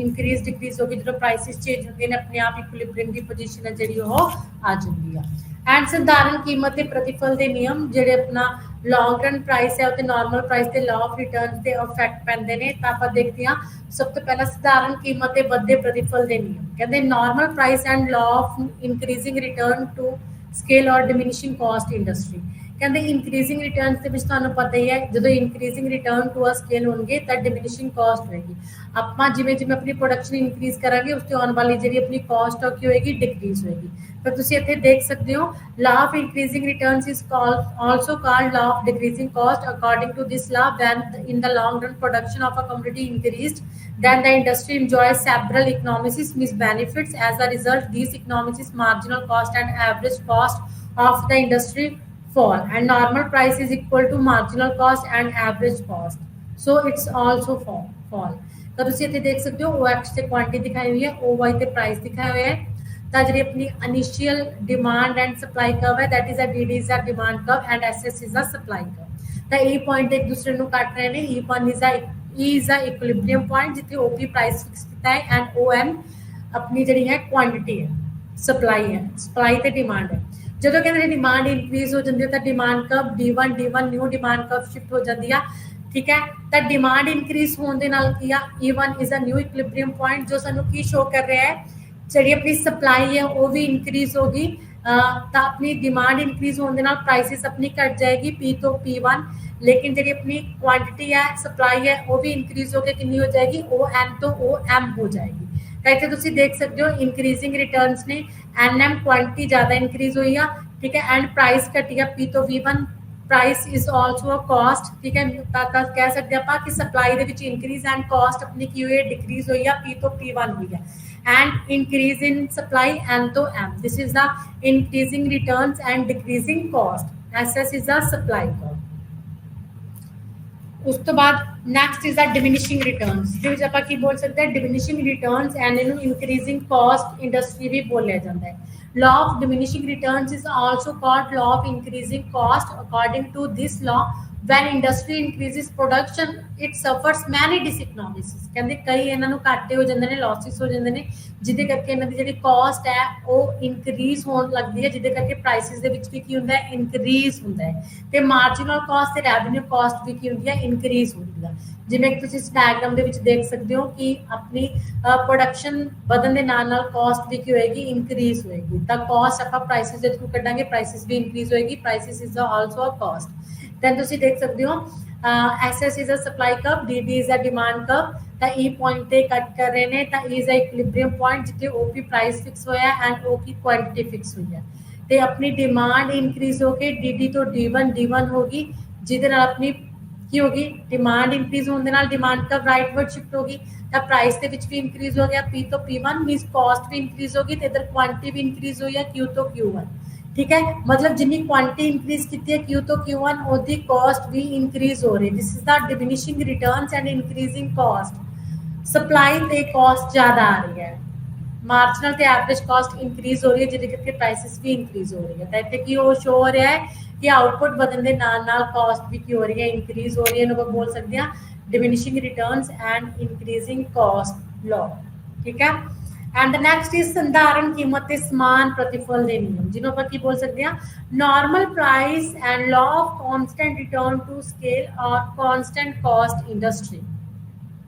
इनक्रीज डिक्रीज होगी जो प्राइसिस चेंज होते हैं अपने आप इक्विलिब्रियम की पोजीशन है जी आ जाती है। एंड सधारण कीमत के प्रतिफल के नियम जोड़े अपना लॉन्ग रन प्राइस है तो नॉर्मल प्राइस के लॉ ऑफ रिटर्न से इफेक्ट पैंते हैं। तो आप देखते हैं सब तो पहला सधारण कीमत के बढ़ते प्रतिफल के नियम कहते normal price and law of increasing return to scale और डिमिनिशिंग कॉस्ट इंडस्ट्री ਕਹਿੰਦੇ ਇਨਕਰੀਜ਼ਿੰਗ ਰਿਟਰਨਸ ਦੇ ਵਿੱਚ ਤੁਹਾਨੂੰ ਪਤਾ ਹੀ ਹੈ ਜਦੋਂ increasing return to a scale ਹੋਣਗੇ ਤਾਂ ਡਿਮਿਨਿਸ਼ਿੰਗ ਕਾਸਟ ਹੋਏਗੀ। ਆਪਾਂ ਜਿਵੇਂ ਜਿਵੇਂ ਆਪਣੀ ਪ੍ਰੋਡਕਸ਼ਨ ਇਨਕਰੀਜ਼ ਕਰਾਂਗੇ ਉਸ ਤੇ ਆਉਣ ਵਾਲੀ ਜਿਹੜੀ ਆਪਣੀ ਕਾਸਟ ਆ ਕੀ ਹੋਏਗੀ ਡਿਕਰੀਜ਼ ਹੋਏਗੀ। ਪਰ ਤੁਸੀਂ ਇੱਥੇ ਦੇਖ ਸਕਦੇ ਹੋ law of increasing returns is also called law of decreasing cost. According to this law, when in the long run production of a commodity increased, then the industry enjoys several economies means benefits. As a result, these economies marginal cost and average cost of the industry fall, and normal price is equal to marginal cost and average cost, so it's also fall। ਤਾਂ ਤੁਸੀਂ ਇੱਥੇ ਦੇਖ ਸਕਦੇ ਹੋ OX ਤੇ quantity ਦਿਖਾਈ ਹੋਈ ਹੈ, OY ਤੇ ਪ੍ਰਾਈਸ ਦਿਖਾਇਆ ਹੋਇਆ ਹੈ। ਤਾਂ ਜਿਹੜੀ ਆਪਣੀ initial demand and supply curve ਹੈ that is a DD is a demand curve and SS is a supply curve. ਤਾਂ ਇਹ ਪੁਆਇੰਟ ਇੱਕ ਦੂਸਰੇ ਨੂੰ ਕੱਟ ਰਹੇ ਨੇ। E1 is a equilibrium point ਜਿੱਥੇ OP ਪ੍ਰਾਈਸ ਫਿਕਸ ਕੀਤਾ ਹੈ ਐਂਡ OM ਆਪਣੀ ਜਿਹੜੀ ਹੈ ਕੁਆਂਟੀਟੀ ਹੈ, ਸਪਲਾਈ ਹੈ, ਸਪਲਾਈ ਤੇ ਡਿਮਾਂਡ ਹੈ। ਜਦੋਂ ਕਹਿੰਦੇ ਡਿਮਾਂਡ ਇਨਕਰੀਜ਼ ਹੋ ਜਾਂਦੀ ਹੈ ਤਾਂ demand curve D1 new demand curve shift ਹੋ ਜਾਂਦੀ ਆ, ਠੀਕ ਹੈ। ਤਾਂ ਡਿਮਾਂਡ ਇਨਕਰੀਜ਼ ਹੋਣ ਦੇ ਨਾਲ ਕੀ ਆ E1 is a new equilibrium point ਜੋ ਸਾਨੂੰ ਕੀ ਸ਼ੋ ਕਰ ਰਿਹਾ ਹੈ ਜਿਹੜੀ ਆਪਣੀ ਸਪਲਾਈ ਹੈ ਉਹ ਵੀ ਇਨਕਰੀਜ਼ ਹੋਗੀ ਤਾਂ ਆਪਣੀ ਡਿਮਾਂਡ ਇਨਕਰੀਜ਼ ਹੋਣ ਦੇ ਨਾਲ ਪ੍ਰਾਈਸਿਸ ਆਪਣੀ ਘਟ ਜਾਏਗੀ P ਤੋਂ P1, ਲੇਕਿਨ ਜਿਹੜੀ ਆਪਣੀ ਕੁਆਂਟੀਟੀ ਹੈ ਸਪਲਾਈ ਹੈ ਉਹ ਵੀ ਇਨਕਰੀਜ਼ ਹੋ ਕੇ ਕਿੰਨੀ ਹੋ ਜਾਏਗੀ ON ਤੋਂ OM ਹੋ ਜਾਏਗੀ। ਤਾਂ ਇੱਥੇ ਤੁਸੀਂ ਦੇਖ ਸਕਦੇ ਹੋ ਇਨਕਰੀਜ਼ਿੰਗ ਰਿਟਰਨਸ ਨੇ NM ਕੁਆਂਟੀਟੀ ਜ਼ਿਆਦਾ ਇਨਕਰੀਜ਼ ਹੋਈ ਆ, ਠੀਕ ਹੈ, ਐਂਡ ਪ੍ਰਾਈਸ ਘਟੀ ਆ P ਤੋਂ V1। Price is also a cost, ਠੀਕ ਹੈ, ਤਾਂ ਕਹਿ ਸਕਦੇ ਆਪਾਂ ਕਿ ਸਪਲਾਈ ਦੇ ਵਿੱਚ ਇਨਕਰੀਜ਼ ਐਂਡ ਕਾਸਟ ਆਪਣੀ ਕੀ ਹੋਈ ਹੈ ਡਿਕਰੀਜ਼ ਹੋਈ ਆ P ਤੋਂ P1 ਹੋਈ ਹੈ। and increase in supply N to M, this is the increasing returns and decreasing cost, SS is the supply curve। ਉਸ ਤੋਂ ਬਾਅਦ ਨੈਕਸਟ ਇਜ਼ ਦਾ ਡਿਮਿਨਿਸ਼ਿੰਗ ਰਿਟਰਨਸ, ਜਿਹਦੇ ਵਿੱਚ ਆਪਾਂ ਕੀ ਬੋਲ ਸਕਦੇ ਹਾਂ ਡਿਮਿਨਿਸ਼ਿੰਗ ਰਿਟਰਨਸ ਐਂਡ ਇਹਨੂੰ ਇਨਕਰੀਜ਼ਿੰਗ ਕਾਸਟ ਇੰਡਸਟਰੀ ਵੀ ਬੋਲਿਆ ਜਾਂਦਾ ਹੈ। law of diminishing returns is also called law of increasing cost। According to this law, when industry increases production it suffers many diseconomies। ਕਹਿੰਦੇ ਕਈ ਇਹਨਾਂ ਨੂੰ ਘਾਟੇ ਹੋ ਜਾਂਦੇ ਨੇ, ਲਾਸਿਸ ਹੋ ਜਾਂਦੇ ਨੇ, ਜਿਹਦੇ ਕਰਕੇ ਇਹਨਾਂ ਦੀ ਜਿਹੜੀ ਕਾਸਟ ਹੈ ਉਹ ਇਨਕਰੀਜ਼ ਹੋਣ ਲੱਗਦੀ ਹੈ, ਜਿਹਦੇ ਕਰਕੇ ਪ੍ਰਾਈਸਿਸ ਦੇ ਵਿੱਚ ਵੀ ਕੀ ਹੁੰਦਾ ਹੈ ਇਨਕਰੀਜ਼ ਹੁੰਦਾ ਹੈ, ਤੇ ਮਾਰਜਨਲ ਕਾਸਟ ਤੇ ਰੈਵਨਿਊ ਕਾਸਟ ਵੀ ਕੀ ਹੁੰਦੀ ਹੈ ਇਨਕਰੀਜ਼ ਹੁੰਦੀ ਹੈ। ਜਿਵੇਂ ਕਿ ਤੁਸੀਂ ਇਸ ਡਾਇਗਰਾਮ ਦੇ ਵਿੱਚ ਦੇਖ ਸਕਦੇ ਹੋ ਕਿ ਆਪਣੀ ਪ੍ਰੋਡਕਸ਼ਨ ਵਧਣ ਦੇ ਨਾਲ ਨਾਲ ਕਾਸਟ ਵੀ ਕੀ ਹੋਏਗੀ ਇਨਕਰੀਜ਼ ਹੋਏਗੀ। ਤਾਂ ਕਾਸਟ ਆਪਾਂ ਪ੍ਰਾਈਸਿਸ ਦੇ ਥਰੂ ਕੱਢਾਂਗੇ, ਪ੍ਰਾਈਸਿਸ ਵੀ ਇਨਕਰੀਜ਼ ਹੋਏਗੀ, prices is also a cost. then ਤੁਸੀਂ ਦੇਖ ਸਕਦੇ ਹੋ SS is a supply curve, DD is a demand curve। ਤਾਂ E point ਤੇ ਕੱਟ ਕਰ ਰਹੇ ਨੇ ਤਾਂ E is a equilibrium point ਜਿੱਥੇ OP ਪ੍ਰਾਈਸ ਫਿਕਸ ਹੋਇਆ ਐਂਡ O की ਕੁਆਂਟੀਟੀ ਫਿਕਸ ਹੋਈ ਹੈ, ਤੇ ਆਪਣੀ ਡਿਮਾਂਡ ਇਨਕਰੀਜ਼ ਹੋ ਕੇ DD ਤੋਂ D1 ਹੋਗੀ, ਜਿਹਦੇ ਨਾਲ ਆਪਣੀ ਕੀ ਹੋਗੀ ਡਿਮਾਂਡ ਇਨਕਰੀਜ਼ ਹੋਣ ਦੇ ਨਾਲ ਡਿਮਾਂਡ ਕਰਵ ਰਾਈਟਵਰਡ ਸ਼ਿਫਟ ਹੋਗੀ, ਤਾਂ ਪ੍ਰਾਈਸ ਦੇ ਵਿੱਚ ਵੀ ਇਨਕਰੀਜ਼ ਹੋ ਗਿਆ P ਤੋਂ P1 ਮੀਨਸ ਕਾਸਟ ਵੀ ਇਨਕਰੀਜ਼ ਹੋਗੀ ਤੇ ਇਧਰ ਕੁਆਂਟੀਟੀ ਵੀ ਇਨਕਰੀਜ਼ ਹੋਈ ਹੈ Q ਤੋਂ Q1, ठीक है। मतलब जिन्नी क्वांटिटी इंक्रीज की है Q तो Q1 ओदी कॉस्ट भी इंक्रीज हो रही। This is the diminishing returns and increasing cost. Supply ते कॉस्ट ज्यादा आ रही है, मार्जिनल ते एवरेज कॉस्ट इंक्रीज हो रही है, जिहदे करके प्राइसेस भी इंक्रीज हो रही है। तो इत्थे की हो शो हो रहा है कि आउटपुट बदलने दे नाल नाल कॉस्ट भी की हो रही है इंक्रीज हो रही है। इन्हू बोल सकते हैं diminishing returns and increasing cost law, ठीक है। एंड नेक्स्ट इज संधारण कीमत ते समान प्रतिफल दे नियम, जिन्हों पर की बोल सकते हैं normal price and law of constant return to scale और कांस्टेंट कॉस्ट इंडस्ट्री,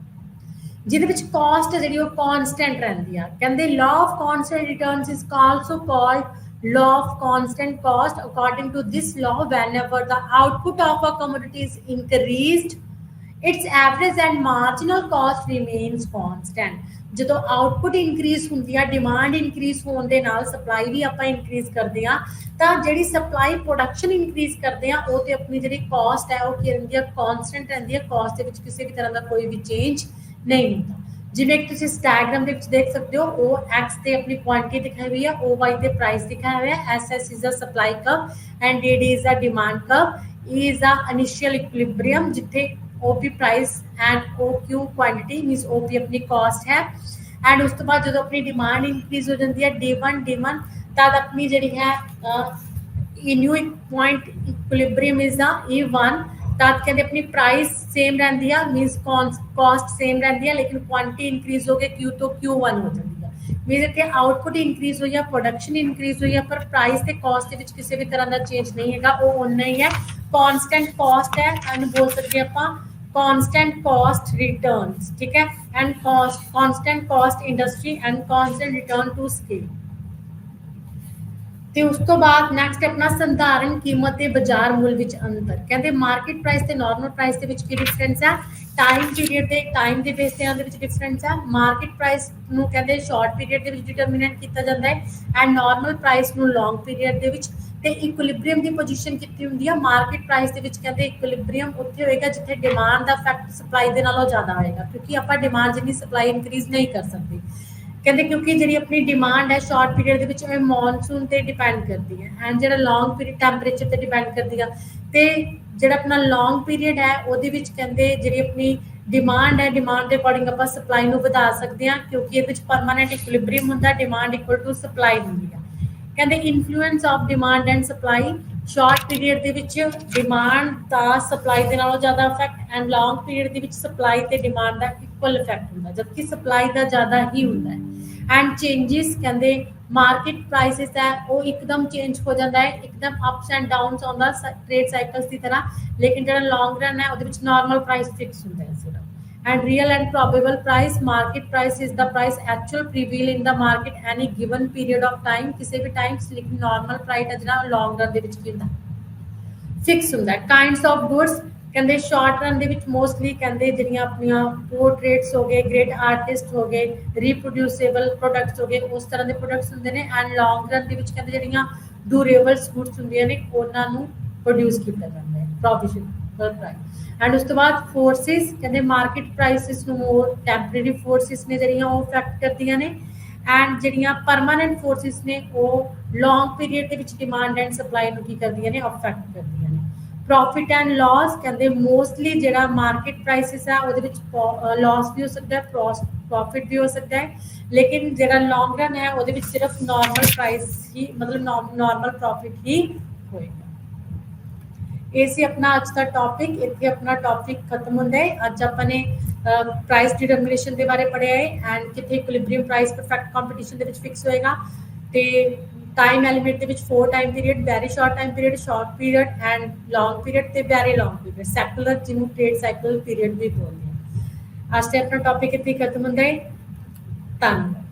जिहदे विच कॉस्ट जिहड़ी वो कांस्टेंट रहंदी आ। कहंदे law of constant returns is also called law of constant cost. According to this law, whenever the output of a commodity is increased its average and marginal cost remains constant। ਜਦੋਂ output increase ਹੁੰਦੀ ਆ, demand increase ਹੋਣ ਦੇ ਨਾਲ supply ਵੀ ਆਪਾਂ increase ਕਰਦੇ ਆ, ਤਾਂ ਜਿਹੜੀ ਸਪਲਾਈ ਪ੍ਰੋਡਕਸ਼ਨ ਇਨਕਰੀਜ਼ ਕਰਦੇ ਆ ਉਹ ਤੇ ਆਪਣੀ ਜਿਹੜੀ ਕਾਸਟ ਹੈ ਉਹ ਕੀ ਰਹਿੰਦੀ ਆ ਕਾਂਸਟੈਂਟ ਰਹਿੰਦੀ ਆ। ਕਾਸਟ ਦੇ ਵਿੱਚ ਕਿਸੇ ਵੀ ਤਰ੍ਹਾਂ ਦਾ ਕੋਈ ਵੀ ਚੇਂਜ ਨਹੀਂ ਹੁੰਦਾ। ਜਿਵੇਂ ਕਿ ਤੁਸੀਂ ਇਸ ਡਾਇਗਰਾਮ ਦੇ ਵਿੱਚ ਦੇਖ ਸਕਦੇ ਹੋ OX ਤੇ ਆਪਣੀ ਕੁਆਂਟੀਟੀ ਦਿਖਾਈ ਹੋਈ ਹੈ, OY ਤੇ ਪ੍ਰਾਈਸ ਦਿਖਾਇਆ ਹੋਇਆ ਹੈ, SS is a supply curve and DD is a demand curve, E is a initial equilibrium जिथे OP price and OQ quantity means OP अपनी कॉस्ट है, एंड उस तो बाद जो अपनी डिमांड इंक्रीज हो जाती है D1 तब अपनी जी है new point equilibrium is the E1 तब कहते अपनी प्राइस सेम रहती है मींस कॉस्ट सेम रहती है, लेकिन क्वांटिटी इंक्रीज हो गई Q तो Q1 हो जाती है। मींस इतने आउटपुट इंक्रीज हुई है, प्रोडक्शन इंक्रीज हुई है, पर प्राइस ते कॉस्ट के किसी भी तरह का चेंज नहीं है, वो उन्ना ही है, कॉन्स्टेंट कॉस्ट है एंड बोल सकते हैं आप constant cost returns, ठीक है, and constant cost industry and constant return to scale। ਤੇ ਉਸ ਤੋਂ ਬਾਅਦ ਨੈਕਸਟ ਆਪਣਾ ਸੰਧਾਰਨ ਕੀਮਤ ਤੇ ਬਾਜ਼ਾਰ ਮੁੱਲ ਵਿੱਚ ਅੰਤਰ। ਕਹਿੰਦੇ ਮਾਰਕੀਟ ਪ੍ਰਾਈਸ ਤੇ ਨਾਰਮਲ ਪ੍ਰਾਈਸ ਦੇ ਵਿੱਚ ਕੀ ਡਿਫਰੈਂਸ ਹੈ, ਟਾਈਮ ਪੀਰੀਅਡ ਤੇ ਟਾਈਮ ਦੇ ਬੇਸ ਤੇ ਦੇ ਵਿੱਚ ਡਿਫਰੈਂਸ ਹੈ। ਮਾਰਕੀਟ ਪ੍ਰਾਈਸ ਨੂੰ ਕਹਿੰਦੇ ਸ਼ਾਰਟ ਪੀਰੀਅਡ ਦੇ ਵਿੱਚ ਡਿਟਰਮੀਨੇਟ ਕੀਤਾ ਜਾਂਦਾ ਹੈ ਐਂਡ ਨਾਰਮਲ ਪ੍ਰਾਈਸ ਨੂੰ ਲੌਂਗ ਪੀਰੀਅਡ ਦੇ ਵਿੱਚ। ਤੇ ਇਕੁਇਲਿਬਰੀਅਮ ਦੀ ਪੋਜੀਸ਼ਨ ਕਿੱਥੇ ਹੁੰਦੀ ਹੈ, ਮਾਰਕੀਟ ਪ੍ਰਾਈਸ ਦੇ ਵਿੱਚ ਕਹਿੰਦੇ ਇਕੁਇਲਿਬਰੀਅਮ ਉੱਥੇ ਹੋਏਗਾ ਜਿੱਥੇ ਡਿਮਾਂਡ ਦਾ ਇਫੈਕਟ ਸਪਲਾਈ ਦੇ ਨਾਲੋਂ ਜ਼ਿਆਦਾ ਹੋਏਗਾ, ਕਿਉਂਕਿ ਆਪਾਂ ਡਿਮਾਂਡ ਜਿੰਨੀ ਸਪਲਾਈ ਇਨਕਰੀਜ਼ ਨਹੀਂ ਕਰ ਸਕਦੇ। ਕਹਿੰਦੇ ਕਿਉਂਕਿ ਜਿਹੜੀ ਆਪਣੀ ਡਿਮਾਂਡ ਹੈ ਸ਼ਾਰਟ ਪੀਰੀਅਡ ਦੇ ਵਿੱਚ ਇਹ ਮੌਨਸੂਨ ਤੇ ਡਿਪੈਂਡ ਕਰਦੀ ਹੈ ਐਂਡ ਜਿਹੜਾ ਲੌਂਗ ਪੀਰੀਅਡ ਟੈਂਪਰੇਚਰ ਤੇ ਡਿਪੈਂਡ ਕਰਦੀ ਆ। ਤੇ ਜਿਹੜਾ ਆਪਣਾ ਲੌਂਗ ਪੀਰੀਅਡ ਹੈ ਉਹਦੇ ਵਿੱਚ ਕਹਿੰਦੇ ਜਿਹੜੀ ਆਪਣੀ ਡਿਮਾਂਡ ਹੈ, ਡਿਮਾਂਡ ਦੇ ਅਕੋਰਡਿੰਗ ਆਪਾਂ ਸਪਲਾਈ ਨੂੰ ਵਧਾ ਸਕਦੇ ਹਾਂ, ਕਿਉਂਕਿ ਇਹਦੇ ਵਿੱਚ ਪਰਮਾਨੈਂਟ ਇਕੁਇਲਿਬਰੀਅਮ ਹੁੰਦਾ, ਡਿਮਾਂਡ ਇਕੁਅਲ ਟੂ ਸਪਲਾਈ ਹੁੰਦੀ ਹੈ। ਕਹਿੰਦੇ influence of demand and supply, short period ਦੇ ਵਿੱਚ ਡਿਮਾਂਡ ਦਾ ਸਪਲਾਈ ਦੇ ਨਾਲੋਂ ਜ਼ਿਆਦਾ ਇਫੈਕਟ ਐਂਡ ਲੌਂਗ ਪੀਰੀਅਡ ਦੇ ਵਿੱਚ ਸਪਲਾਈ ਤੇ ਡਿਮਾਂਡ ਦਾ ਇਕੁਅਲ ਇਫੈਕਟ ਹੁੰਦਾ, ਜਦਕਿ ਸਪਲਾਈ ਦਾ ਜ਼ਿਆਦਾ ਹੀ ਹੁੰਦਾ ਹੈ। ਐਂਡ ਚੇਂਜਿਸ ਕਹਿੰਦੇ ਮਾਰਕੀਟ ਪ੍ਰਾਈਸਿਸ ਹੈ ਉਹ ਇੱਕਦਮ ਚੇਂਜ ਹੋ ਜਾਂਦਾ ਹੈ, ਇੱਕਦਮ ਅਪਸ ਐਂਡ ਡਾਊਨਸ ਆਉਂਦਾ ਟ੍ਰੇਡ ਸਾਈਕਲਸ ਦੀ ਤਰ੍ਹਾਂ, ਲੇਕਿਨ ਜਿਹੜਾ ਲੌਂਗ ਰਨ ਹੈ ਉਹਦੇ ਵਿੱਚ ਨਾਰਮਲ ਪ੍ਰਾਈਸ ਫਿਕਸ ਹੁੰਦਾ ਹੈ ਸਿਰਫ। and real and probable price, market price is the price actual prevail in the market any given period of time, ਕਿਸੇ ਵੀ ਟਾਈਮ ਲੇਕਿਨ ਨਾਰਮਲ ਪ੍ਰਾਈਸ ਹੈ ਜਿਹੜਾ ਲੌਂਗ ਰਨ ਦੇ ਵਿੱਚ ਕੀ ਹੁੰਦਾ ਫਿਕਸ ਹੁੰਦਾ। ਕਾਈਂਡਸ ਆਫ ਗੁੱਡਸ ਕਹਿੰਦੇ ਸ਼ਾਰਟ ਰਨ ਦੇ ਵਿੱਚ ਮੋਸਟਲੀ ਕਹਿੰਦੇ ਜਿਹੜੀਆਂ ਆਪਣੀਆਂ ਪੋਰਟਰੇਟਸ ਹੋ ਗਏ, ਗ੍ਰੇਟ ਆਰਟਿਸਟ ਹੋ ਗਏ, ਰੀਪਰੋਡਿਊਸੇਬਲ ਪ੍ਰੋਡਕਟਸ ਹੋ ਗਏ, ਉਸ ਤਰ੍ਹਾਂ ਦੇ ਪ੍ਰੋਡਕਟਸ ਹੁੰਦੇ ਨੇ ਐਂਡ ਲੌਂਗ ਰਨ ਦੇ ਵਿੱਚ ਕਹਿੰਦੇ ਜਿਹੜੀਆਂ ਡਿਊਰੇਬਲ ਗੁੱਡਸ ਹੁੰਦੀਆਂ ਨੇ ਉਹਨਾਂ ਨੂੰ ਪ੍ਰੋਡਿਊਸ ਕੀਤਾ ਜਾਂਦਾ ਹੈ ਪ੍ਰੋਫਿਸ਼ਨਲ ਪ੍ਰਾਈਸ। ਐਂਡ ਉਸ ਤੋਂ ਬਾਅਦ ਫੋਰਸਿਸ ਕਹਿੰਦੇ ਮਾਰਕੀਟ ਪ੍ਰਾਈਸਿਸ ਨੂੰ ਹੋਰ ਟੈਂਪਰੇਰੀ ਫੋਰਸਿਸ ਨੇ ਜਿਹੜੀਆਂ ਉਹ ਇਫੈਕਟ ਕਰਦੀਆਂ ਨੇ ਐਂਡ ਜਿਹੜੀਆਂ ਪਰਮਾਨੈਂਟ ਫੋਰਸਿਸ ਨੇ ਉਹ ਲੌਂਗ ਪੀਰੀਅਡ ਦੇ ਵਿੱਚ ਡਿਮਾਂਡ ਐਂਡ ਸਪਲਾਈ ਨੂੰ ਕੀ ਕਰਦੀਆਂ ਨੇ ਅਫੈਕਟ ਕਰਦੀਆਂ ਨੇ। ਪ੍ਰੋਫਿਟ ਐਂਡ ਲਾਸ ਕਹਿੰਦੇ ਮੋਸਟਲੀ ਜਿਹੜਾ ਮਾਰਕੀਟ ਪ੍ਰਾਈਸਿਸ ਹੈ ਉਹਦੇ ਵਿੱਚ ਲਾਸ ਵੀ ਹੋ ਸਕਦਾ ਹੈ, ਪ੍ਰੋਫਿਟ ਵੀ ਹੋ ਸਕਦਾ ਹੈ, ਲੇਕਿਨ ਜਿਹੜਾ ਲੌਂਗ ਰਨ ਹੈ ਉਹਦੇ ਵਿੱਚ ਸਿਰਫ ਨਾਰਮਲ ਪ੍ਰਾਈਸ ਹੀ ਮਤਲਬ ਨਾਰਮਲ ਪ੍ਰੋਫਿਟ ਹੀ ਹੋਏਗਾ। ਇਹ ਸੀ ਆਪਣਾ ਅੱਜ ਦਾ ਟੌਪਿਕ, ਇੱਥੇ ਆਪਣਾ ਟੌਪਿਕ ਖਤਮ ਹੁੰਦਾ ਹੈ। ਅੱਜ ਆਪਾਂ ਨੇ ਪ੍ਰਾਈਸ ਡਿਟਰਮੀਨੇਸ਼ਨ ਦੇ ਬਾਰੇ ਪੜ੍ਹਿਆ ਹੈ ਐਂਡ ਕਿੱਥੇ ਇਕੁਇਲਿਬਰੀਅਮ ਪ੍ਰਾਈਸ ਪਰਫੈਕਟ ਕੰਪੀਟੀਸ਼ਨ ਦੇ ਵਿੱਚ ਫਿਕਸ ਹੋਏਗਾ ਤੇ ਟਾਈਮ ਐਲੀਮੈਂਟ ਦੇ ਵਿੱਚ 4 time period, very short time period, short period and long period ਤੇ ਵੈਰੀ ਲੌਂਗ ਪੀਰੀਅਡ, ਸੈਕੂਲਰ ਜਿਹਨੂੰ ਟ੍ਰੇਡ ਸਾਈਕਲ ਪੀਰੀਅਡ ਵੀ ਬੋਲਦੇ ਆ। ਅੱਜ ਤੇ ਆਪਣਾ ਟੌਪਿਕ ਇੱਥੇ ਖਤਮ ਹੁੰਦਾ ਹੈ। ਧੰਨਵਾਦ।